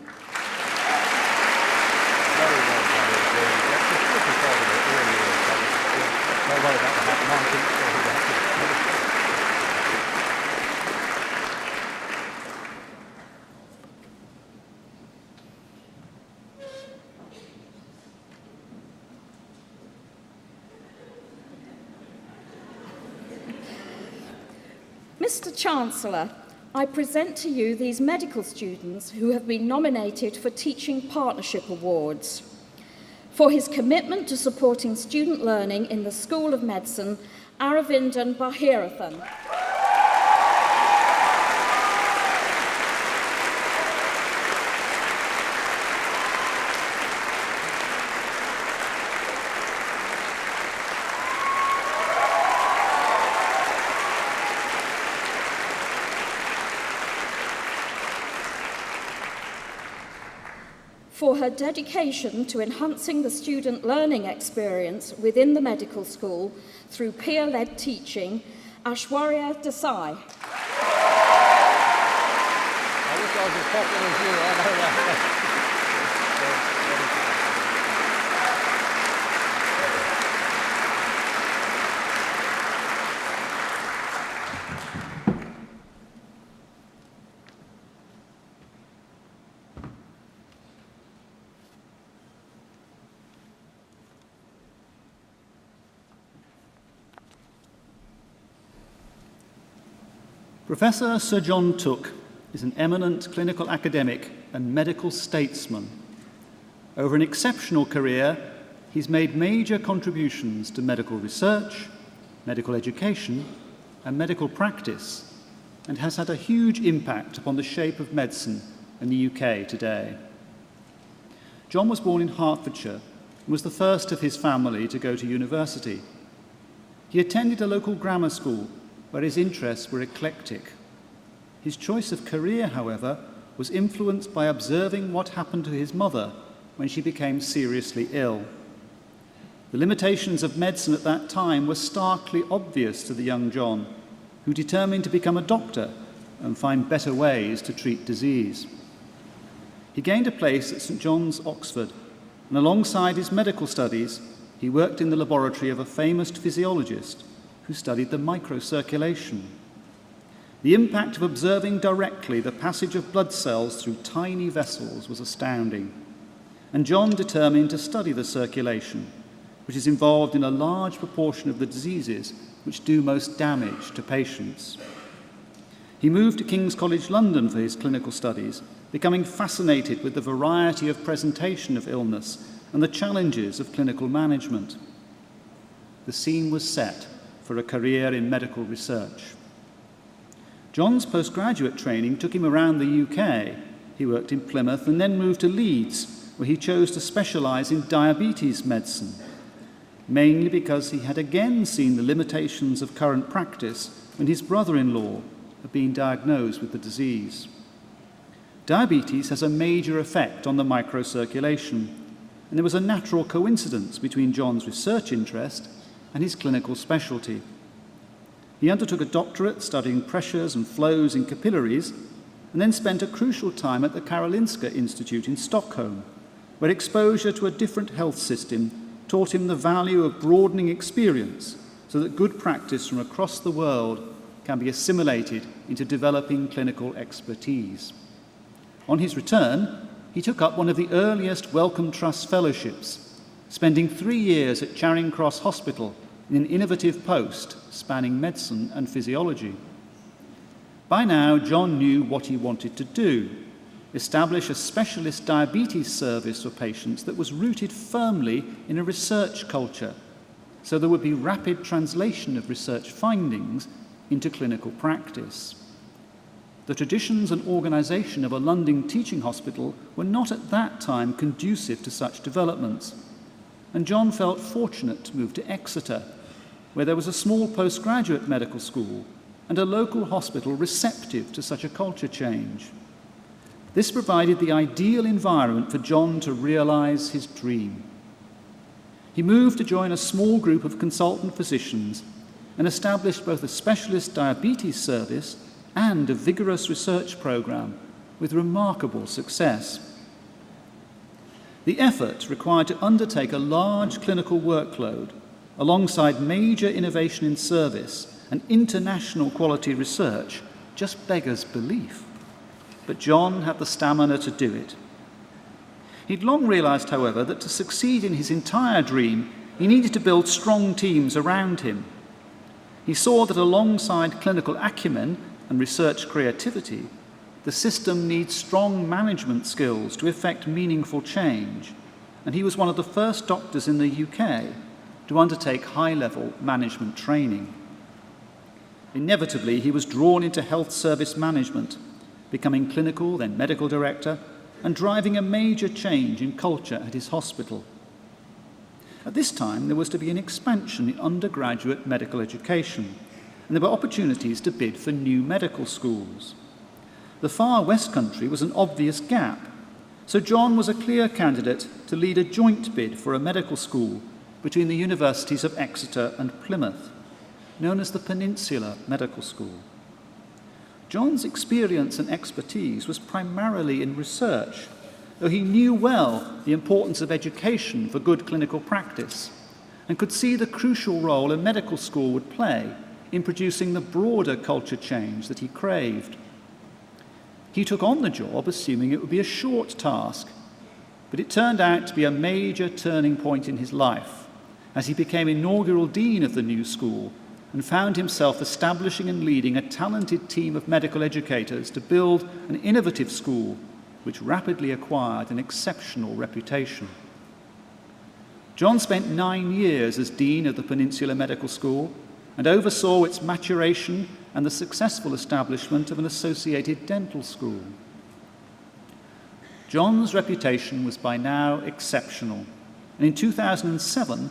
Mr. Chancellor, I present to you these medical students who have been nominated for Teaching Partnership Awards. For his commitment to supporting student learning in the School of Medicine, Aravindan Bahirathan. for her dedication to enhancing the student learning experience within the medical school through peer-led teaching, Aishwarya Desai. I wish I was as popular as you, I know that. Professor Sir John Tooke is an eminent clinical academic and medical statesman. Over an exceptional career, he's made major contributions to medical research, medical education, and medical practice, and has had a huge impact upon the shape of medicine in the UK today. John was born in Hertfordshire and was the first of his family to go to university. He attended a local grammar school where his interests were eclectic. His choice of career, however, was influenced by observing what happened to his mother when she became seriously ill. The limitations of medicine at that time were starkly obvious to the young John, who determined to become a doctor and find better ways to treat disease. He gained a place at St John's, Oxford, and alongside his medical studies, he worked in the laboratory of a famous physiologist who studied the microcirculation. The impact of observing directly the passage of blood cells through tiny vessels was astounding, and John determined to study the circulation, which is involved in a large proportion of the diseases which do most damage to patients. He moved to King's College London for his clinical studies, becoming fascinated with the variety of presentation of illness and the challenges of clinical management. The scene was set for a career in medical research. John's postgraduate training took him around the UK. He worked in Plymouth and then moved to Leeds, where he chose to specialise in diabetes medicine, mainly because he had again seen the limitations of current practice when his brother-in-law had been diagnosed with the disease. Diabetes has a major effect on the microcirculation, and there was a natural coincidence between John's research interest and his clinical specialty. He undertook a doctorate studying pressures and flows in capillaries, and then spent a crucial time at the Karolinska Institute in Stockholm, where exposure to a different health system taught him the value of broadening experience so that good practice from across the world can be assimilated into developing clinical expertise. On his return, he took up one of the earliest Wellcome Trust fellowships, spending 3 years at Charing Cross Hospital in an innovative post spanning medicine and physiology. By now, John knew what he wanted to do: establish a specialist diabetes service for patients that was rooted firmly in a research culture, so there would be rapid translation of research findings into clinical practice. The traditions and organisation of a London teaching hospital were not at that time conducive to such developments, and John felt fortunate to move to Exeter, where there was a small postgraduate medical school and a local hospital receptive to such a culture change. This provided the ideal environment for John to realise his dream. He moved to join a small group of consultant physicians and established both a specialist diabetes service and a vigorous research programme with remarkable success. The effort required to undertake a large clinical workload alongside major innovation in service and international quality research just beggars belief. But John had the stamina to do it. He'd long realised, however, that to succeed in his entire dream, he needed to build strong teams around him. He saw that alongside clinical acumen and research creativity, the system needs strong management skills to effect meaningful change, and he was one of the first doctors in the UK to undertake high-level management training. Inevitably, he was drawn into health service management, becoming clinical, then medical director, and driving a major change in culture at his hospital. At this time, there was to be an expansion in undergraduate medical education, and there were opportunities to bid for new medical schools. The far West Country was an obvious gap, So John was a clear candidate to lead a joint bid for a medical school between the universities of Exeter and Plymouth, known as the Peninsular Medical School. John's experience and expertise was primarily in research, though he knew well the importance of education for good clinical practice and could see the crucial role a medical school would play in producing the broader culture change that he craved. He took on the job assuming it would be a short task, but it turned out to be a major turning point in his life as he became inaugural dean of the new school and found himself establishing and leading a talented team of medical educators to build an innovative school which rapidly acquired an exceptional reputation. John spent 9 years as dean of the Peninsular Medical School and oversaw its maturation and the successful establishment of an associated dental school. John's reputation was by now exceptional, and in 2007,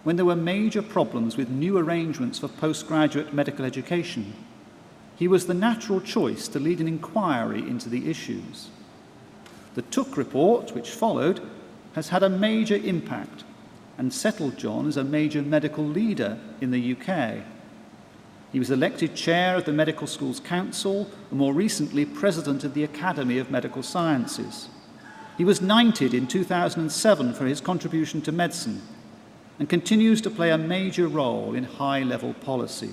when there were major problems with new arrangements for postgraduate medical education, he was the natural choice to lead an inquiry into the issues. The Tooke report, which followed, has had a major impact and settled John as a major medical leader in the UK. He was elected chair of the Medical Schools Council and more recently president of the Academy of Medical Sciences. He was knighted in 2007 for his contribution to medicine and continues to play a major role in high-level policy.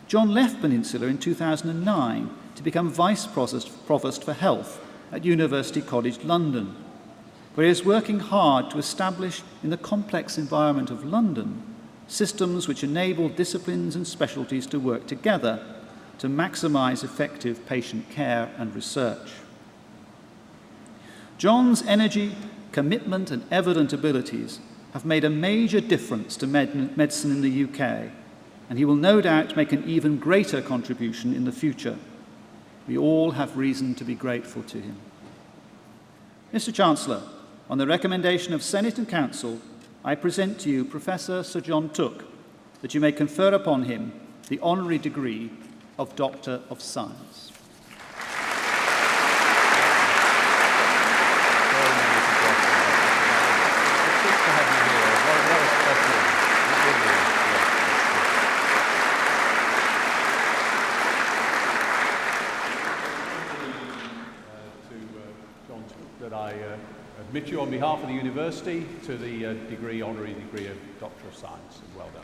John left Peninsula in 2009 to become Vice Provost for Health at University College London, where he is working hard to establish in the complex environment of London systems which enable disciplines and specialties to work together to maximise effective patient care and research. John's energy, commitment and evident abilities have made a major difference to medicine in the UK, and he will no doubt make an even greater contribution in the future. We all have reason to be grateful to him. Mr. Chancellor, on the recommendation of Senate and Council, I present to you Professor Sir John Tooke, that you may confer upon him the honorary degree of Doctor of Science. That I admit you on behalf of the university to the honorary degree of Doctor of Science. And well done.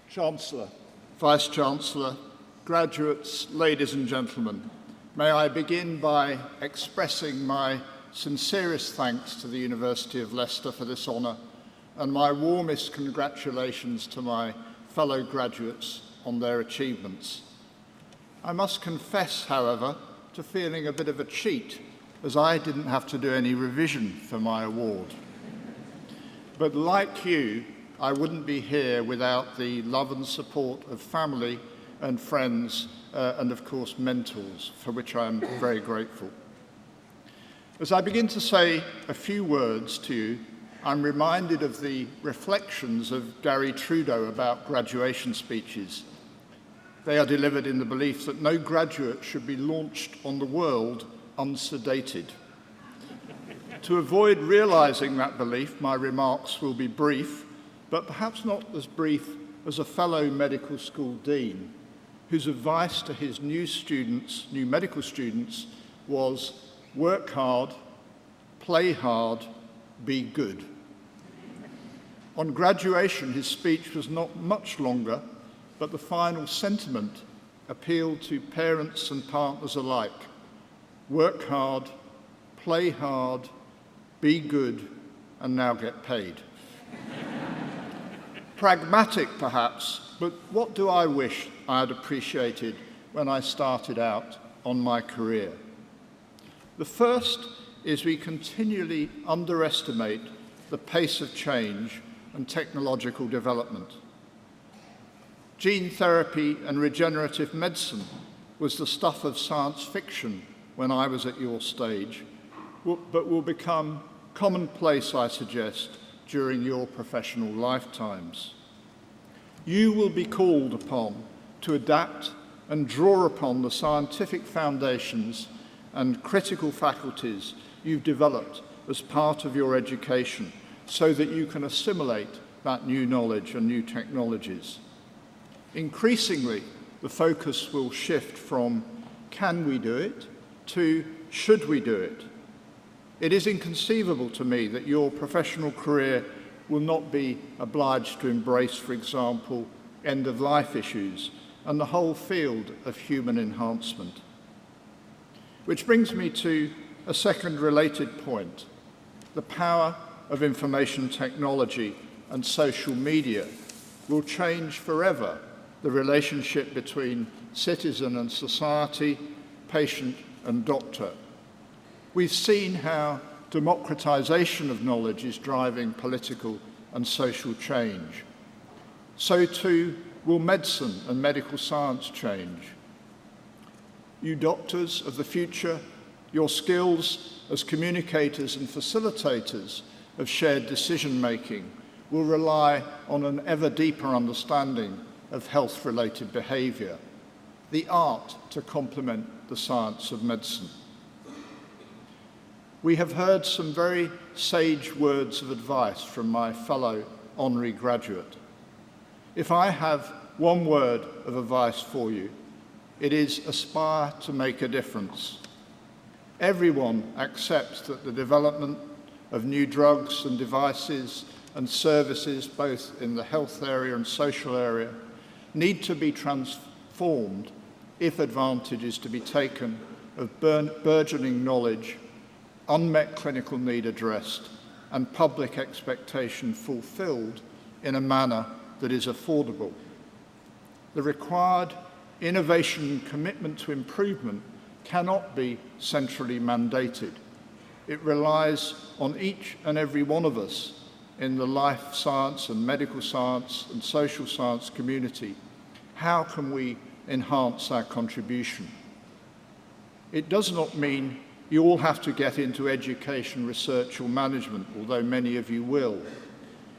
Chancellor, Vice-Chancellor, graduates, ladies and gentlemen, may I begin by expressing my sincerest thanks to the University of Leicester for this honour and my warmest congratulations to my fellow graduates on their achievements. I must confess, however, to feeling a bit of a cheat, as I didn't have to do any revision for my award. But like you, I wouldn't be here without the love and support of family and friends and, of course, mentors, for which I am very grateful. As I begin to say a few words to you, I'm reminded of the reflections of Gary Trudeau about graduation speeches. They are delivered in the belief that no graduate should be launched on the world unsedated. To avoid realising that belief, my remarks will be brief, but perhaps not as brief as a fellow medical school dean, whose advice to his new medical students, was work hard, play hard, be good. On graduation, his speech was not much longer, but the final sentiment appealed to parents and partners alike. Work hard, play hard, be good, and now get paid. Pragmatic, perhaps, but what do I wish I had appreciated when I started out on my career? The first is we continually underestimate the pace of change and technological development. Gene therapy and regenerative medicine was the stuff of science fiction when I was at your stage, but will become commonplace, I suggest, during your professional lifetimes. You will be called upon to adapt and draw upon the scientific foundations and critical faculties you've developed as part of your education so that you can assimilate that new knowledge and new technologies. Increasingly, the focus will shift from can we do it to should we do it. It is inconceivable to me that your professional career will not be obliged to embrace, for example, end-of-life issues and the whole field of human enhancement. Which brings me to a second related point. The power of information technology and social media will change forever the relationship between citizen and society, patient and doctor. We've seen how democratization of knowledge is driving political and social change. So too will medicine and medical science change. You doctors of the future, your skills as communicators and facilitators of shared decision-making will rely on an ever deeper understanding of health-related behaviour, the art to complement the science of medicine. We have heard some very sage words of advice from my fellow honorary graduate. If I have one word of advice for you, it is aspire to make a difference. Everyone accepts that the development of new drugs and devices and services, both in the health area and social area, need to be transformed if advantage is to be taken of burgeoning knowledge, unmet clinical need addressed, and public expectation fulfilled in a manner that is affordable. The required innovation and commitment to improvement cannot be centrally mandated. It relies on each and every one of us in the life science and medical science and social science community. How can we enhance our contribution? It does not mean you all have to get into education, research or management, although many of you will.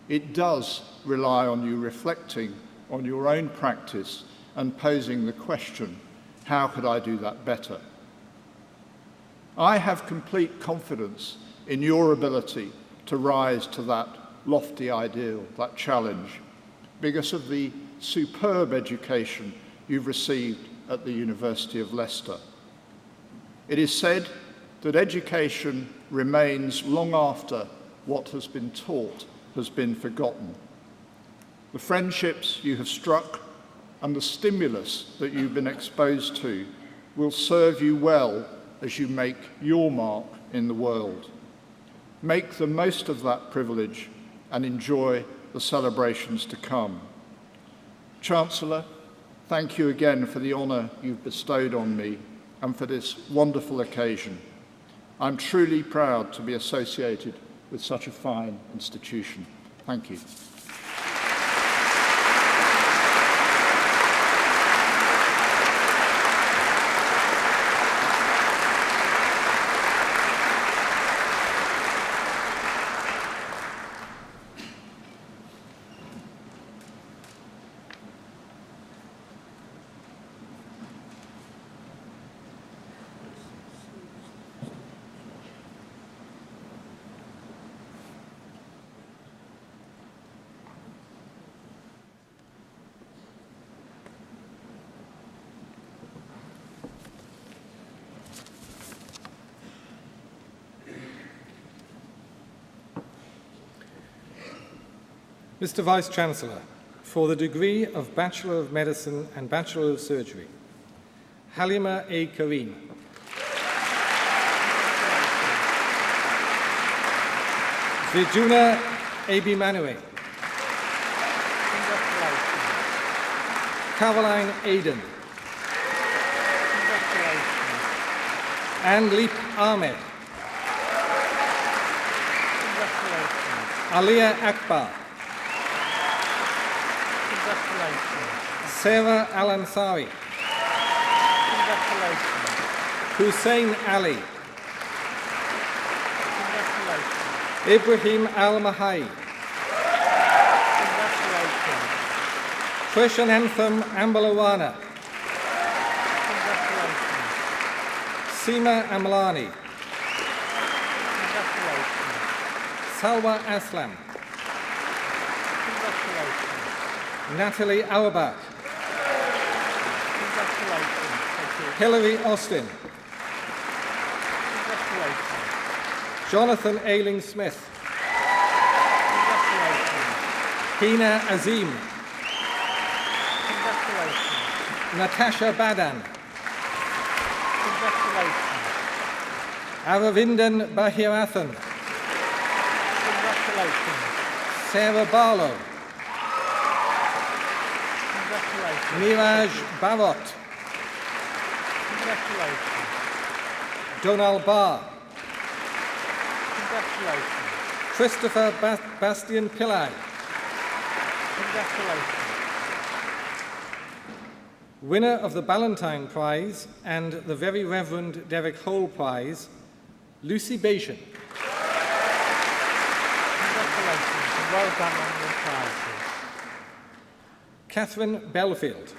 It does rely on you reflecting on your own practice and posing the question, how could I do that better? I have complete confidence in your ability to rise to that lofty ideal, that challenge, because of the superb education you've received at the University of Leicester. It is said that education remains long after what has been taught has been forgotten. The friendships you have struck and the stimulus that you've been exposed to will serve you well as you make your mark in the world. Make the most of that privilege and enjoy the celebrations to come. Chancellor, thank you again for the honour you've bestowed on me and for this wonderful occasion. I'm truly proud to be associated with such a fine institution. Thank you. Mr. Vice-Chancellor, for the degree of Bachelor of Medicine and Bachelor of Surgery, Halima A. Karim. Vijuna Abimanue. Caroline Aden. Anne Leap Ahmed. Alia Akbar. Sarah Al-Ansari. Congratulations. Hussein Ali. Congratulations. Ibrahim Al-Mahai. Congratulations. Krishanantham Ambalawana. Congratulations. Seema Amlani. Congratulations. Salwa Aslam. Congratulations. Natalie Auerbach. Congratulations. Thank you. Hilary Austin. Congratulations. Jonathan Ailing Smith. Congratulations. Hina Azim. Congratulations. Natasha Badan. Congratulations. Aravindan Bahirathan. Congratulations. Sarah Barlow. Congratulations. Miraj Barot. Congratulations. Donal Barr. Congratulations. Christopher Bastian Pillai. Congratulations. Winner of the Ballantyne Prize and the Very Reverend Derek Hole Prize, Lucy Bation. Congratulations and well done on your prizes. Catherine Belfield.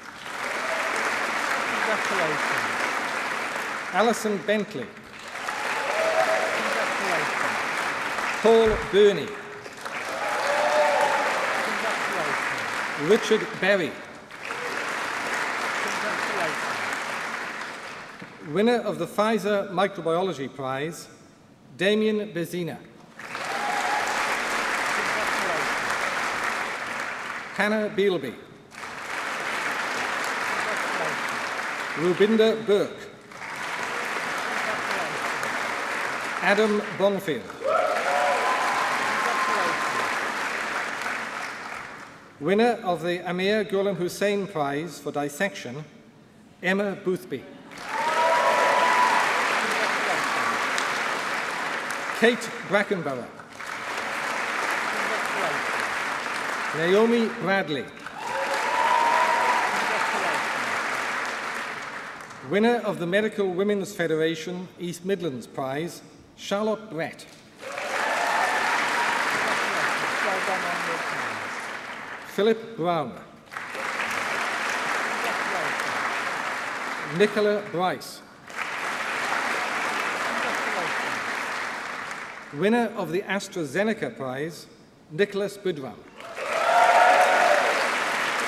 Congratulations. Alison Bentley. Congratulations. Paul Burney. Congratulations. Richard Berry. Congratulations. Winner of the Pfizer Microbiology Prize, Damien Bezina. Congratulations. Hannah Beelby. Congratulations. Rubinder Burke. Congratulations. Adam Bonfield. Congratulations. Winner of the Amir Ghulam Hussein Prize for Dissection, Emma Boothby. Kate Brackenborough. Congratulations. Naomi Bradley. Congratulations. Winner of the Medical Women's Federation East Midlands Prize, Charlotte Brett. Congratulations. Well done on your prize. Philip Brown. Congratulations. Nicola Bryce. Congratulations. Winner of the AstraZeneca Prize, Nicholas Budram.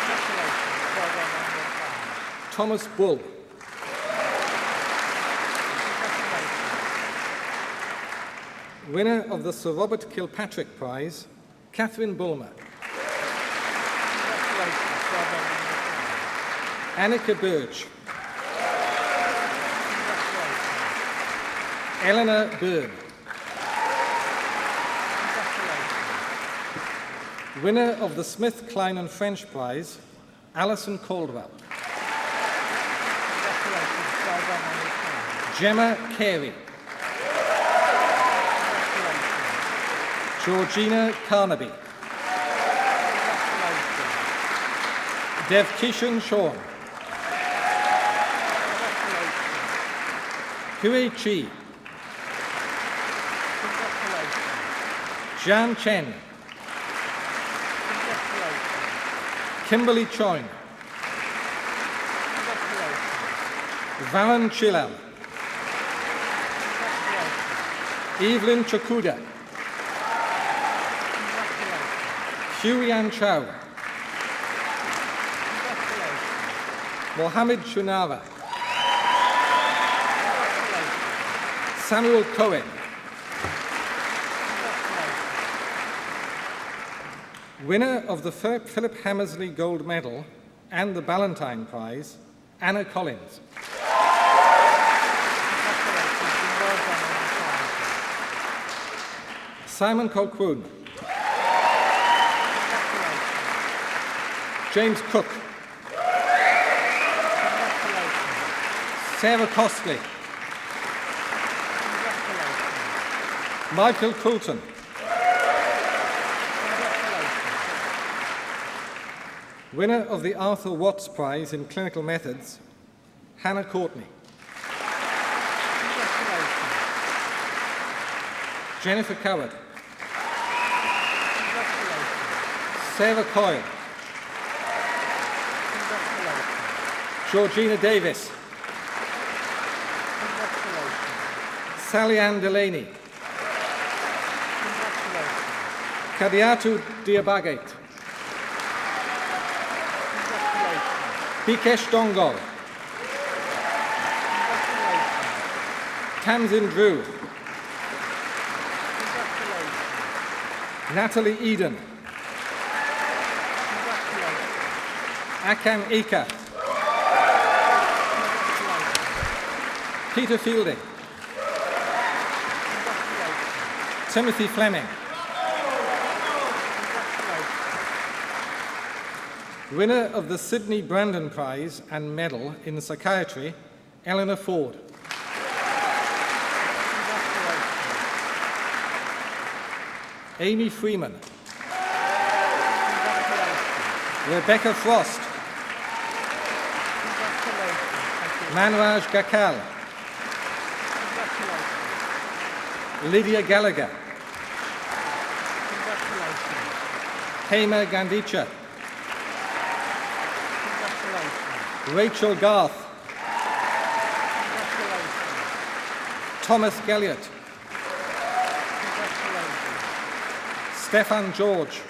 Congratulations. Well done on your prize. Thomas Bull. Congratulations. Winner of the Sir Robert Kilpatrick Prize, Catherine Bulmer. Congratulations. Well done on your prize. Annika Birch. Congratulations. Eleanor Byrne. Congratulations. Winner of the Smith, Klein and French Prize, Alison Caldwell. Congratulations. Well done on your prize. Gemma Carey. Congratulations. Georgina Carnaby. Congratulations. Dev Kishan Shawn. Congratulations. Hui Chi. Congratulations. Jian Chen. Congratulations. Kimberly Choin. Congratulations. Varan Chilal. Congratulations. Evelyn Chakuda. Congratulations. Huyan Chow. Congratulations. Mohammed Shunara. Congratulations. Samuel Cohen. Congratulations. Winner of the Philip Hammersley Gold Medal and the Ballantyne Prize, Anna Collins. Congratulations and well done on your prizes. Simon Colquhoun. Congratulations. James Cook. Congratulations. Sarah Costley. Congratulations. Michael Coulton. Congratulations. Winner of the Arthur Watts Prize in Clinical Methods, Hannah Courtney. Jennifer Coward. Sarah Coyle. Georgina Davis. Sally Ann Delaney. Kadiatu Diabagate. Bikesh Dongol. Tamsin Drew. Natalie Eden. Akam Ika. Peter Fielding. Timothy Fleming. Winner of the Sydney Brandon Prize and Medal in Psychiatry, Eleanor Ford. Amy Freeman. Rebecca Frost. Manraj Gakal. Lydia Gallagher. Hema Gandicha. Rachel Garth. Thomas Galliot. Stefan George.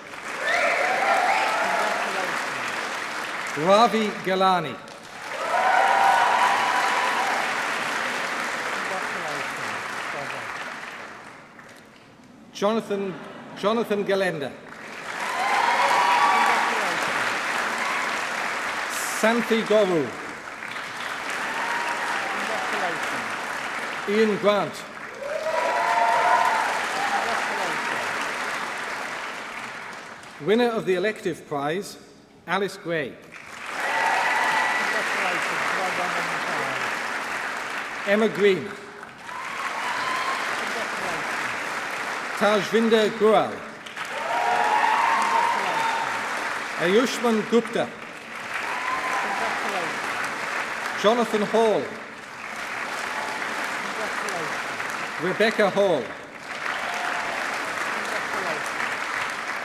Ravi Galani. Jonathan Galenda. Santhi Goru. Ian Grant. Winner of the elective prize, Alice Gray. Emma Green. Tajvinder Gural. Ayushman Gupta. Jonathan Hall. Rebecca Hall.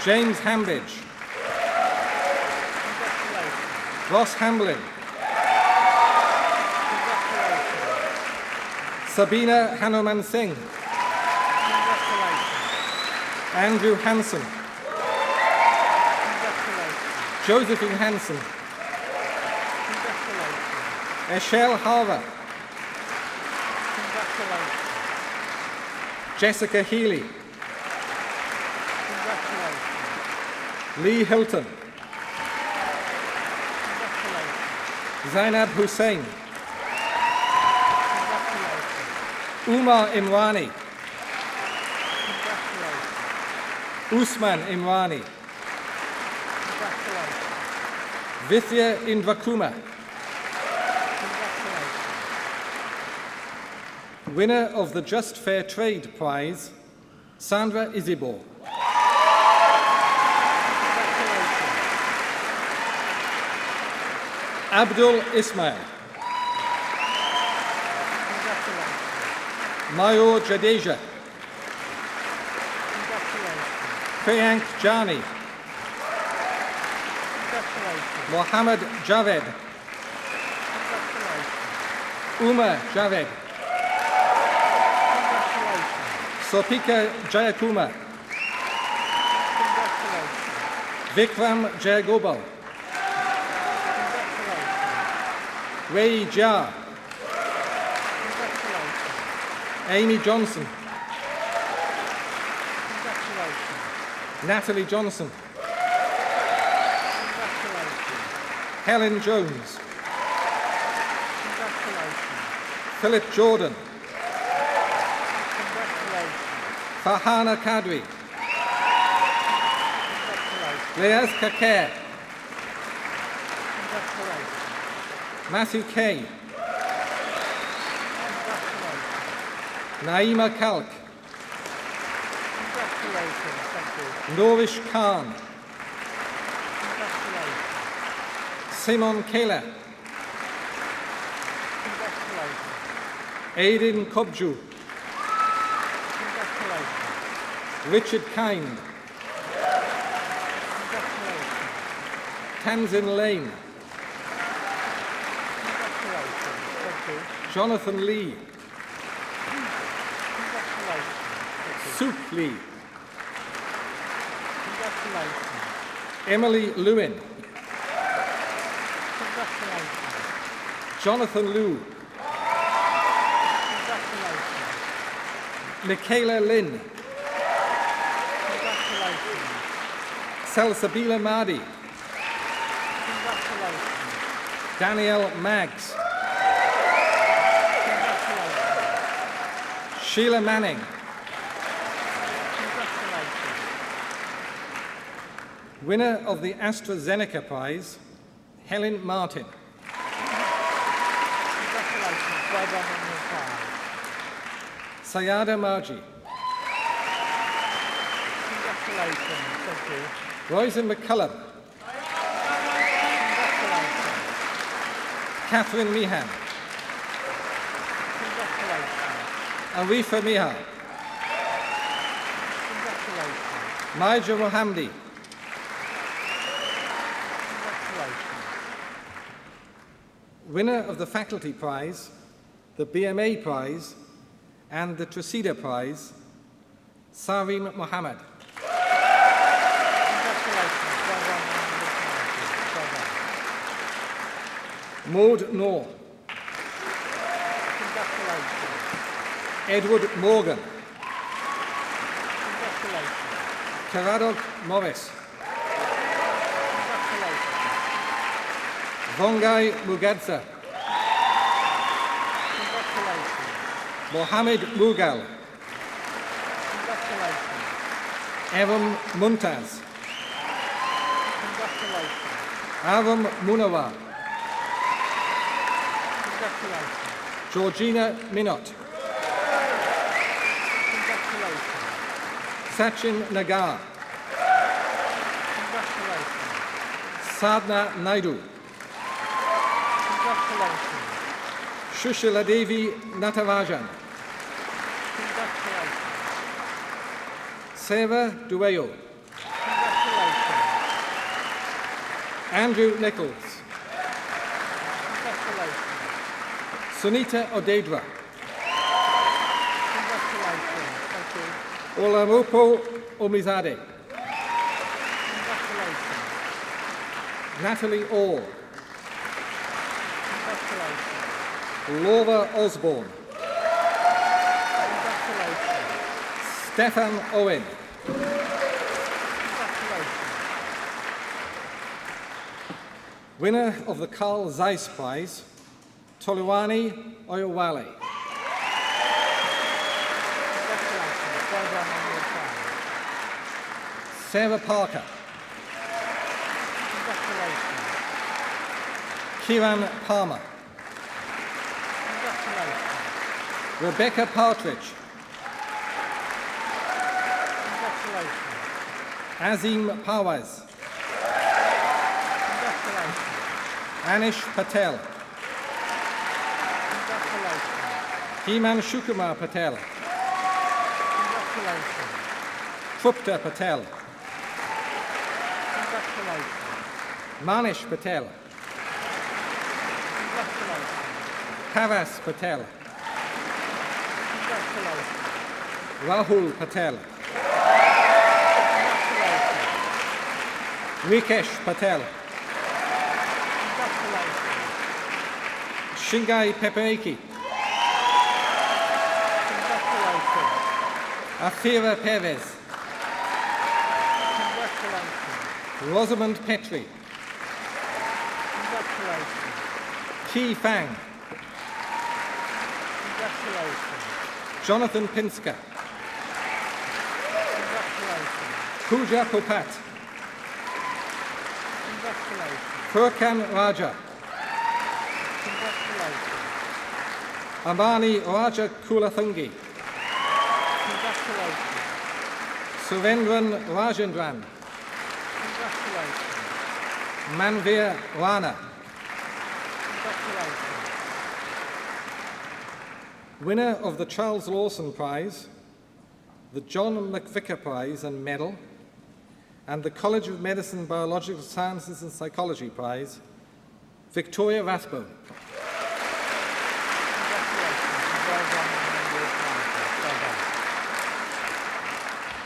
James Hambidge. Ross Hamblin. Sabina Hanuman Singh. Andrew Hansen. Josephine Hansen. Eshel Harver. Jessica Healy. Lee Hilton. Zainab Hussain. Umar Imrani. Usman Imrani. Vithya Indrakuma. Winner of the Just Fair Trade Prize, Sandra Isibor. Abdul Ismail. Mayur Jadeja. Priyank Jani. Mohammed Javed. Umar Javed. Sopika Jayakumar. Vikram Jayagopal. Ray Jha. Amy Johnson. Natalie Johnson. Helen Jones. Philip Jordan. Farhana Kadri. Leaz Kaker. Matthew Kay. Naima Kalk. Nourish Khan. Simon Kayla, Aidan Kobju, Richard Kind, Tamsin Lane, Jonathan Lee, Tooke Lee, Emily Lewin, Jonathan Liu, Michaela Lynn, Salsabila Mahdi, Danielle Maggs, Sheila Manning, winner of the AstraZeneca Prize, Helen Martin. Sayada Marji. Roisin McCullum. Catherine Meehan. Arifa Miha. Maija Mohamdi. Winner of the Faculty Prize, the BMA Prize, and the Tresida Prize, Sarim Mohammed. Maud Noor. Edward Morgan. Caradog Morris. Vongai Mugadza. Mohammed Mughal. Evan Muntaz. Aram Munawar. Georgina Minot. Sachin Nagar. Sadhna Naidu. Shushila Devi Natarajan. Seva Dueyo. Andrew Nichols. Sunita Odedra. Olamopo Omizade. Natalie Orr. Laura Osborne. Stefan Owen. Winner of the Carl Zeiss Prize, Toluwani Oyewale. Sarah Parker. Kieran Palmer. Rebecca Partridge. Azim Pawaz. Anish Patel. Himan Shukumar Patel. Trupta Patel. Manish Patel. Havas Patel. Rahul Patel. Rikesh Patel. Shingai Pepereki. Afira Perez. Rosamond Petrie. Ki Fang. Jonathan Pinska. Pooja Popat. Furkan Raja. Amani Raja Kulathungi. Surendran Rajendran. Manvir Rana. Winner of the Charles Lawson Prize, the John McVicar Prize and Medal, and the College of Medicine, Biological Sciences and Psychology Prize, Victoria Rathbone.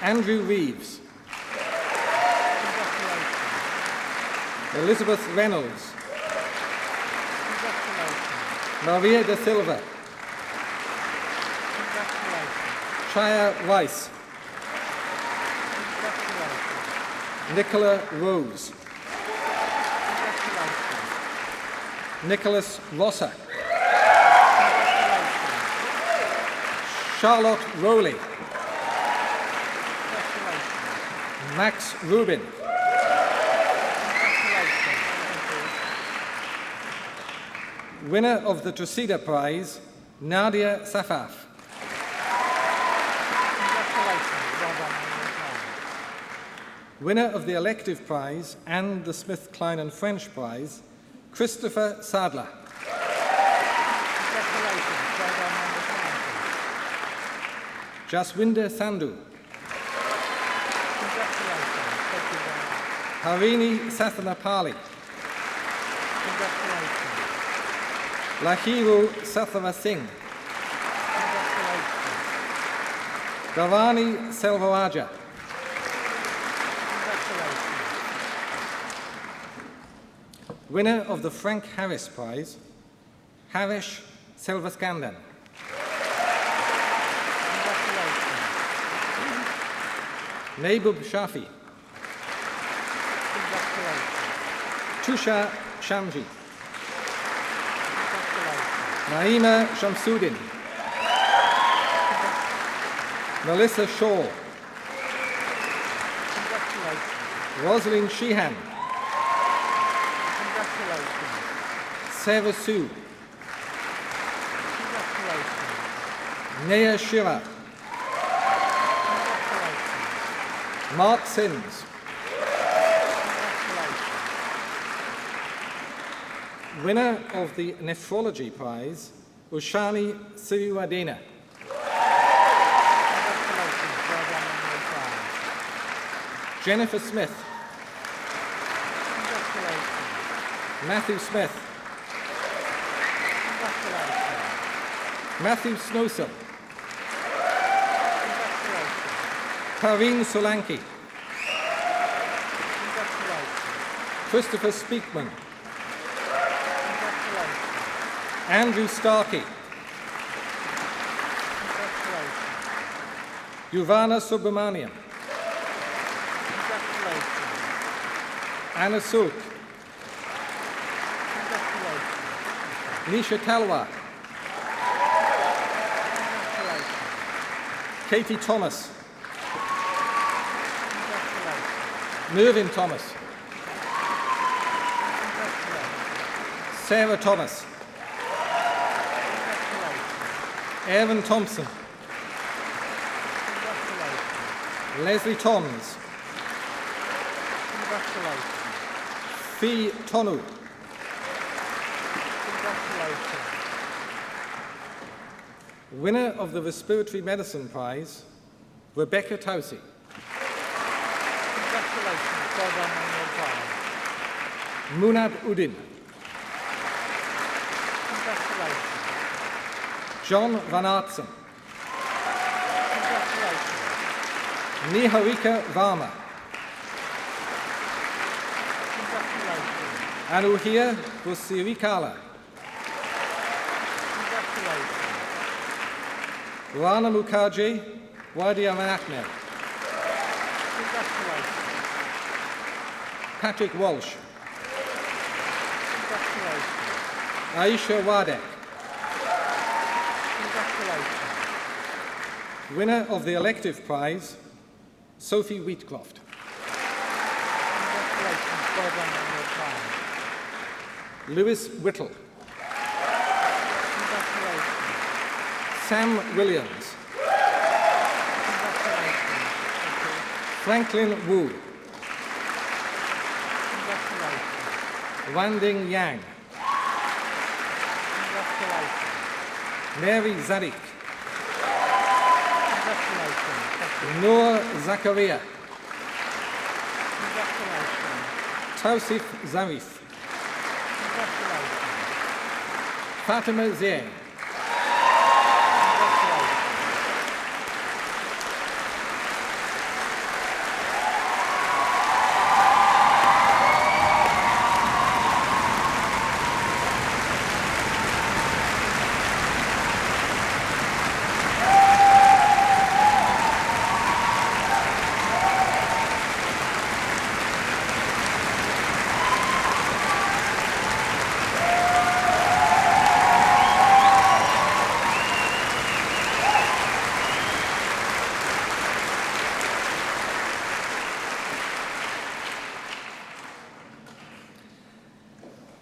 Andrew Reeves. Elizabeth Reynolds. Maria da Silva. Shia Rice. Nicola Rose. Nicholas Rosser. Charlotte Rowley. Max Rubin. Winner of the Tucida Prize, Nadia Safaf. Winner of the Elective Prize and the Smith, Klein and French Prize, Christopher Sadler. Jaswinder Sandhu. Harini Sathanapali. Lahiru Sathava Singh. Gavani Selvaraja. Winner of the Frank Harris Prize, Harish Selvaskandan. Mehboob Shafi. Tusha Shamji. Naima Shamsuddin. Melissa Shaw. Rosalind Sheehan. Sarah Sue. Naya Shira. Mark Sims. Winner of the Nephrology Prize, Ushani Siriwadena. Jennifer Smith. Matthew Smith. Matthew Snowsell. Parveen Solanki. Christopher Speakman. Andrew Starkey. Yuvana Subramaniam. Anna Sulk. Nisha Talwar. Katie Thomas. Mervyn Thomas. Sarah Thomas. Evan Thompson. Leslie Toms. Fee Tonu. Winner of the Respiratory Medicine Prize, Rebecca Tausi. Munab Udin. John Van Aertsen. Niharika Varma. Anuhia Busirikala. Rana Mukherjee, Wadia Manakmer. Patrick Walsh. Aisha Wadek. Winner of the Elective Prize, Sophie Wheatcroft. Lewis Whittle. Sam Williams. Franklin Wu. Wanding Yang. Mary Zadik, Noor Zakaria, Tausif Zarif, Fatima Zia,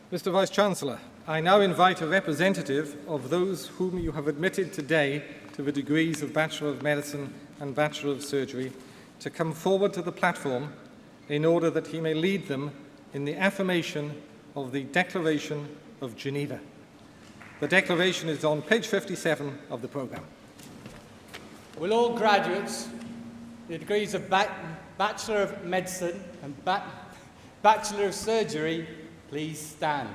Mr. Vice-Chancellor, I now invite a representative of those whom you have admitted today to the degrees of Bachelor of Medicine and Bachelor of Surgery to come forward to the platform in order that he may lead them in the affirmation of the Declaration of Geneva. The declaration is on page 57 of the programme. Will all graduates, the degrees of Bachelor of Medicine and Bachelor of Surgery, please stand.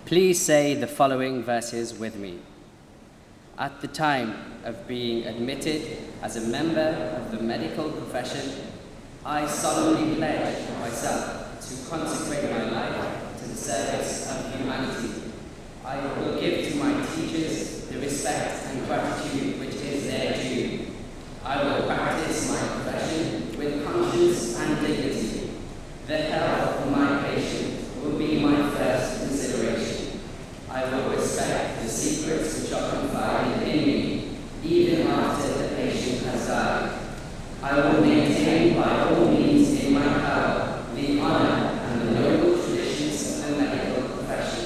Please say the following verses with me. At the time of being admitted as a member of the medical profession, I solemnly pledge myself to consecrate my life to the service of humanity. I will give to my teachers the respect and gratitude which is their due. I will practice my profession with conscience and dignity. The health of my patient will be my first consideration. I will respect the secrets which are confided in me, even after the patient has died. I will maintain by all means in my power the honour and the noble traditions of the medical profession.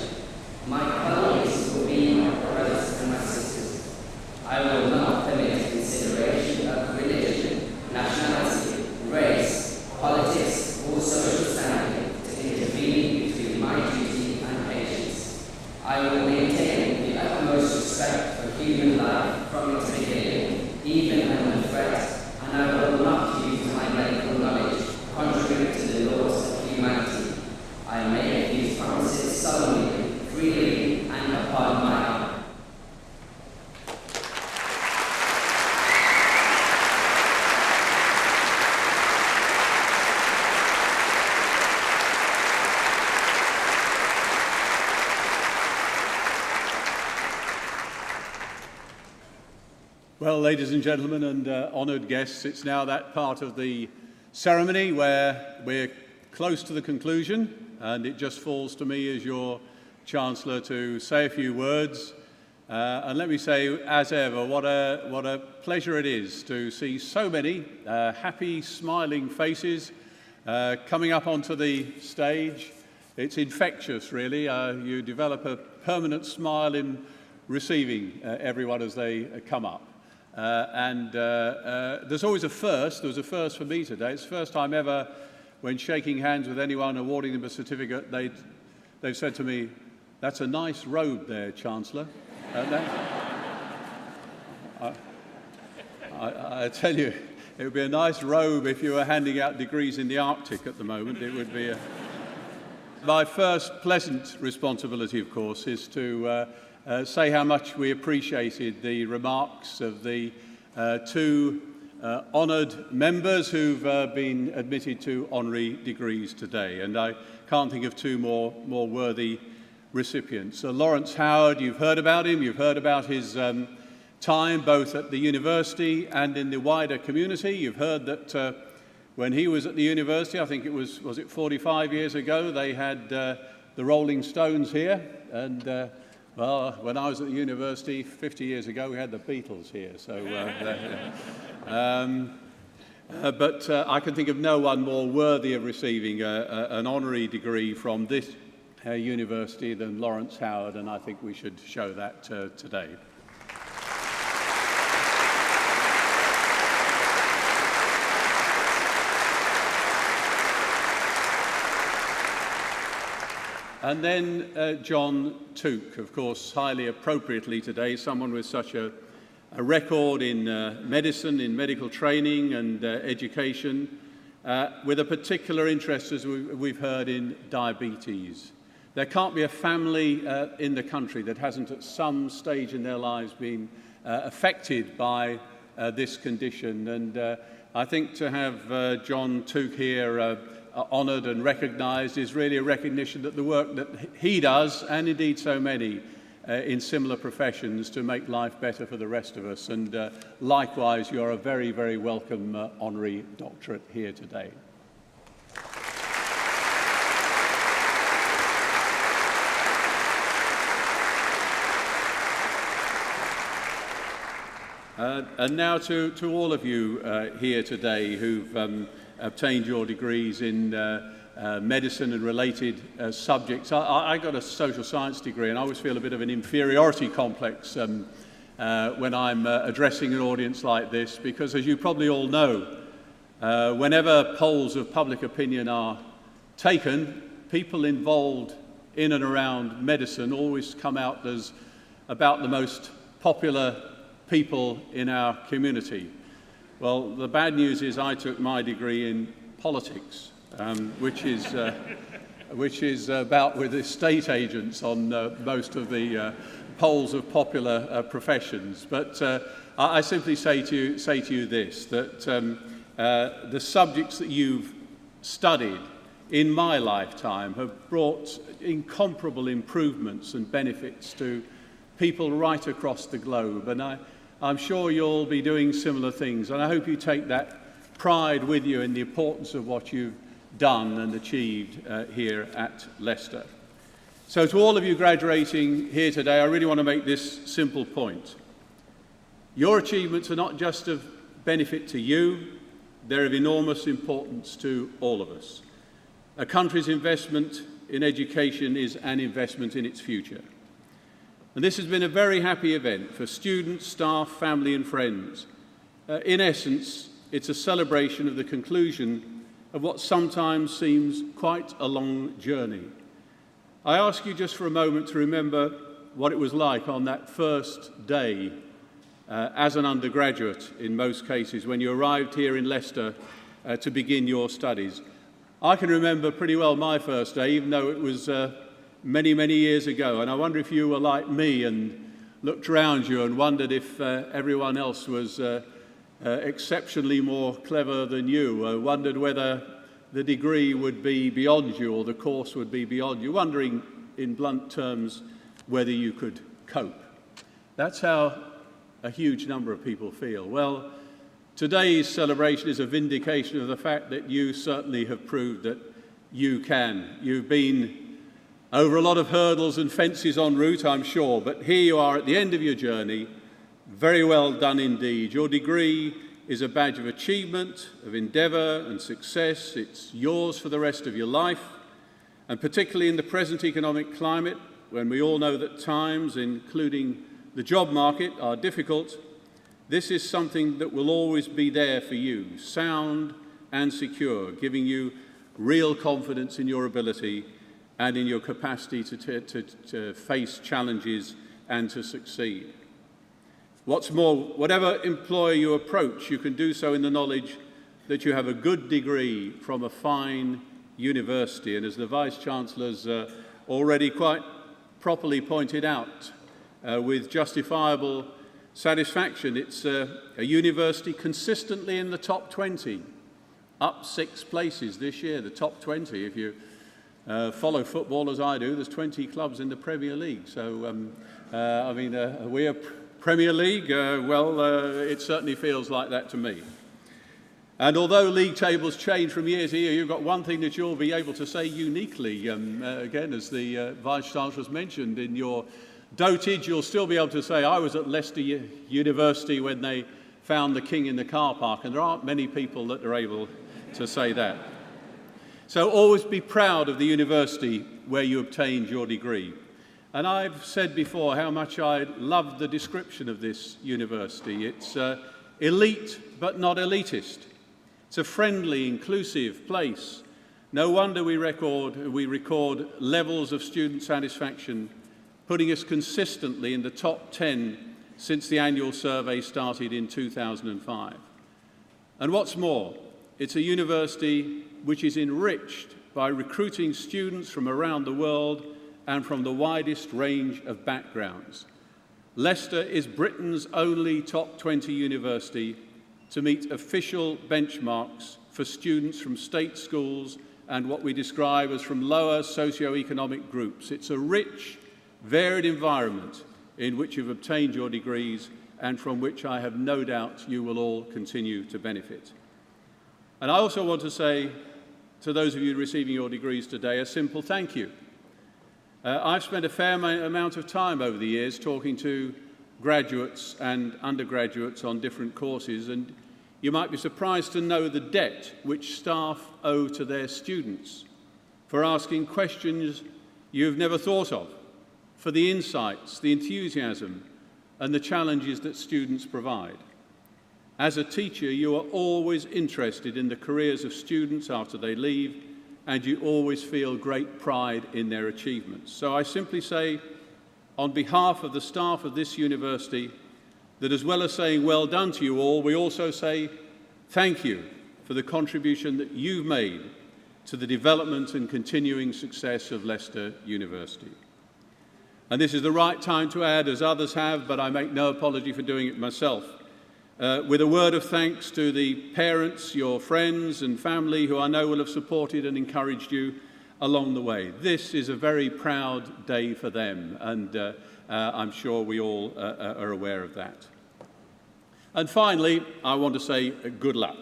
My colleagues will be my brothers and my sisters. I will not permit consideration of religion, nationality, race, politics, or social standing to intervene between my duty and patients. I will maintain the utmost respect for human life from its beginning, even under threat, and I will not use my medical knowledge contrary to the laws of humanity. I make these promises solemnly, freely, and upon my honor. Well, ladies and gentlemen and honoured guests, it's now that part of the ceremony where we're close to the conclusion, and it just falls to me as your Chancellor to say a few words. And let me say, as ever, what a pleasure it is to see so many happy, smiling faces coming up onto the stage. It's infectious, really. You develop a permanent smile in receiving everyone as they come up. There's always a first. There was a first for me today. It's the first time ever when shaking hands with anyone, awarding them a certificate, they've said to me, "That's a nice robe there, Chancellor." I tell you, it would be a nice robe if you were handing out degrees in the Arctic at the moment. It would be My first pleasant responsibility, of course, is to say how much we appreciated the remarks of the two honoured members who've been admitted to honorary degrees today, and I can't think of two more worthy recipients. Laurence Howard, you've heard about him, you've heard about his time both at the university and in the wider community. You've heard that when he was at the university, I think it was it 45 years ago, they had the Rolling Stones here, and well, when I was at the university 50 years ago, we had the Beatles here. So, but I can think of no one more worthy of receiving an honorary degree from this university than Laurence Howard, and I think we should show that today. And then John Tooke, of course, highly appropriately today, someone with such a record in medicine, in medical training and education, with a particular interest, as we've heard, in diabetes. There can't be a family in the country that hasn't at some stage in their lives been affected by this condition. And I think to have John Tooke here honoured and recognised is really a recognition that the work that he does, and indeed so many in similar professions, to make life better for the rest of us. And likewise, you're a very, very welcome honorary doctorate here today. And now to all of you here today who've obtained your degrees in medicine and related subjects. I got a social science degree, and I always feel a bit of an inferiority complex when I'm addressing an audience like this, because as you probably all know, whenever polls of public opinion are taken, people involved in and around medicine always come out as about the most popular people in our community. Well, the bad news is I took my degree in politics, which is about with estate agents on most of the polls of popular professions. But I simply say to you this, that the subjects that you've studied in my lifetime have brought incomparable improvements and benefits to people right across the globe. And I'm sure you'll be doing similar things, and I hope you take that pride with you in the importance of what you've done and achieved here at Leicester. So to all of you graduating here today, I really want to make this simple point. Your achievements are not just of benefit to you, they're of enormous importance to all of us. A country's investment in education is an investment in its future. And this has been a very happy event for students, staff, family and friends. In essence, it's a celebration of the conclusion of what sometimes seems quite a long journey. I ask you just for a moment to remember what it was like on that first day as an undergraduate, in most cases, when you arrived here in Leicester to begin your studies. I can remember pretty well my first day, even though it was many, many years ago, and I wonder if you were like me and looked around you and wondered if everyone else was exceptionally more clever than you, wondered whether the degree would be beyond you or the course would be beyond you, wondering in blunt terms whether you could cope. That's how a huge number of people feel. Well, today's celebration is a vindication of the fact that you certainly have proved that you can. You've been over a lot of hurdles and fences en route, I'm sure, but here you are at the end of your journey. Very well done indeed. Your degree is a badge of achievement, of endeavour and success. It's yours for the rest of your life, and particularly in the present economic climate, when we all know that times, including the job market, are difficult, this is something that will always be there for you, sound and secure, giving you real confidence in your ability and in your capacity to face challenges and to succeed. What's more, whatever employer you approach, you can do so in the knowledge that you have a good degree from a fine university. And as the Vice-Chancellor's already quite properly pointed out, with justifiable satisfaction, it's a university consistently in the top 20, up 6 places this year, the top 20. If you follow football as I do, there's 20 clubs in the Premier League. So, we're Premier League, it certainly feels like that to me. And although league tables change from year to year, you've got one thing that you'll be able to say uniquely, again, as the Vice-Chancellor's mentioned, in your dotage, you'll still be able to say, I was at Leicester University when they found the king in the car park, and there aren't many people that are able to say that. So always be proud of the university where you obtained your degree. And I've said before how much I love the description of this university. It's elite, but not elitist. It's a friendly, inclusive place No wonder we record levels of student satisfaction, putting us consistently in the top 10 since the annual survey started in 2005. And what's more, it's a university which is enriched by recruiting students from around the world and from the widest range of backgrounds. Leicester is Britain's only top 20 university to meet official benchmarks for students from state schools and what we describe as from lower socio-economic groups. It's a rich, varied environment in which you've obtained your degrees and from which I have no doubt you will all continue to benefit. And I also want to say to those of you receiving your degrees today a simple thank you. I've spent a fair amount of time over the years talking to graduates and undergraduates on different courses, and you might be surprised to know the debt which staff owe to their students for asking questions you've never thought of, for the insights, the enthusiasm, and the challenges that students provide. As a teacher, you are always interested in the careers of students after they leave, and you always feel great pride in their achievements. So I simply say, on behalf of the staff of this university, that as well as saying well done to you all, we also say thank you for the contribution that you've made to the development and continuing success of Leicester University. And this is the right time to add, as others have, but I make no apology for doing it myself, with a word of thanks to the parents, your friends and family who I know will have supported and encouraged you along the way. This is a very proud day for them, and I'm sure we all are aware of that. And finally, I want to say good luck.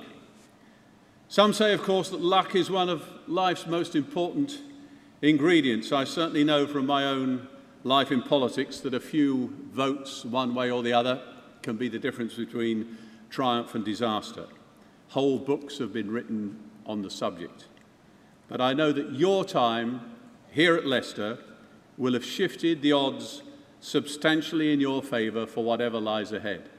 Some say, of course, that luck is one of life's most important ingredients. I certainly know from my own life in politics that a few votes one way or the other can be the difference between triumph and disaster. Whole books have been written on the subject. But I know that your time here at Leicester will have shifted the odds substantially in your favour for whatever lies ahead.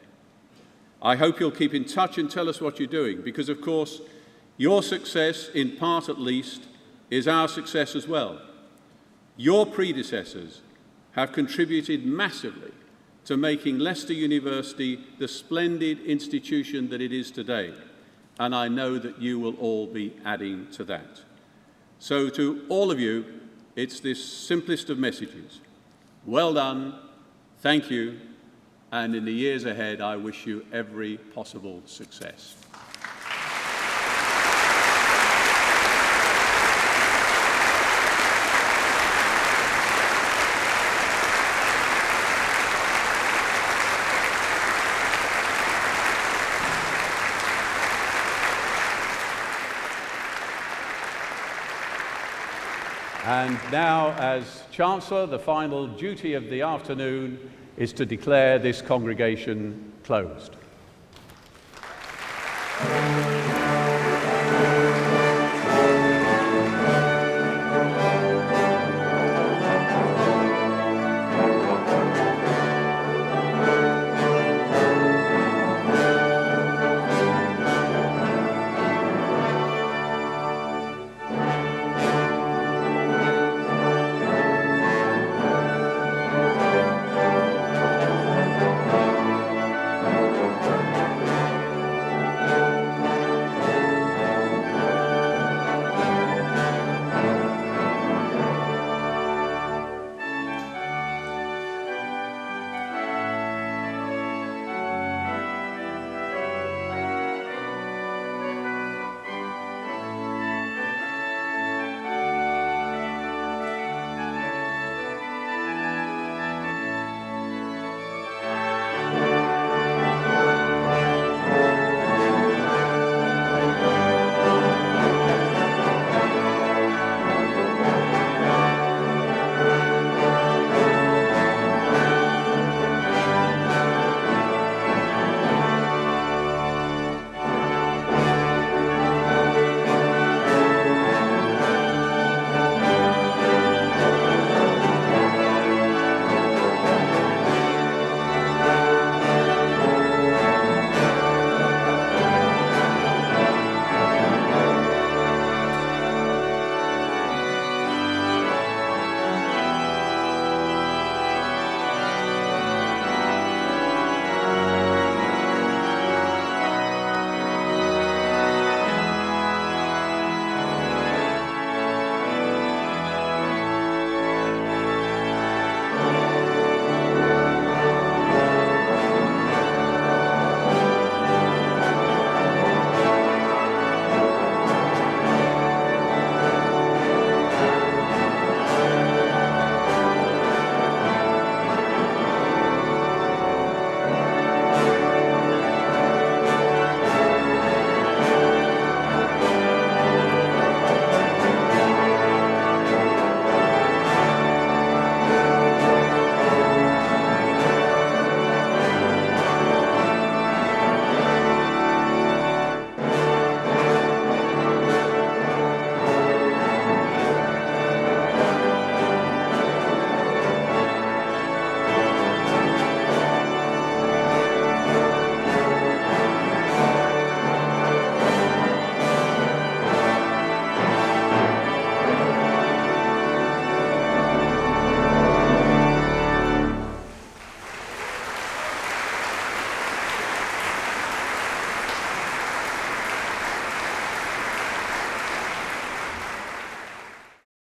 I hope you'll keep in touch and tell us what you're doing, because, of course, your success, in part at least, is our success as well. Your predecessors have contributed massively to making Leicester University the splendid institution that it is today, and I know that you will all be adding to that. So to all of you, it's this simplest of messages. Well done, thank you, and in the years ahead, I wish you every possible success. And now, as Chancellor, the final duty of the afternoon is to declare this congregation closed.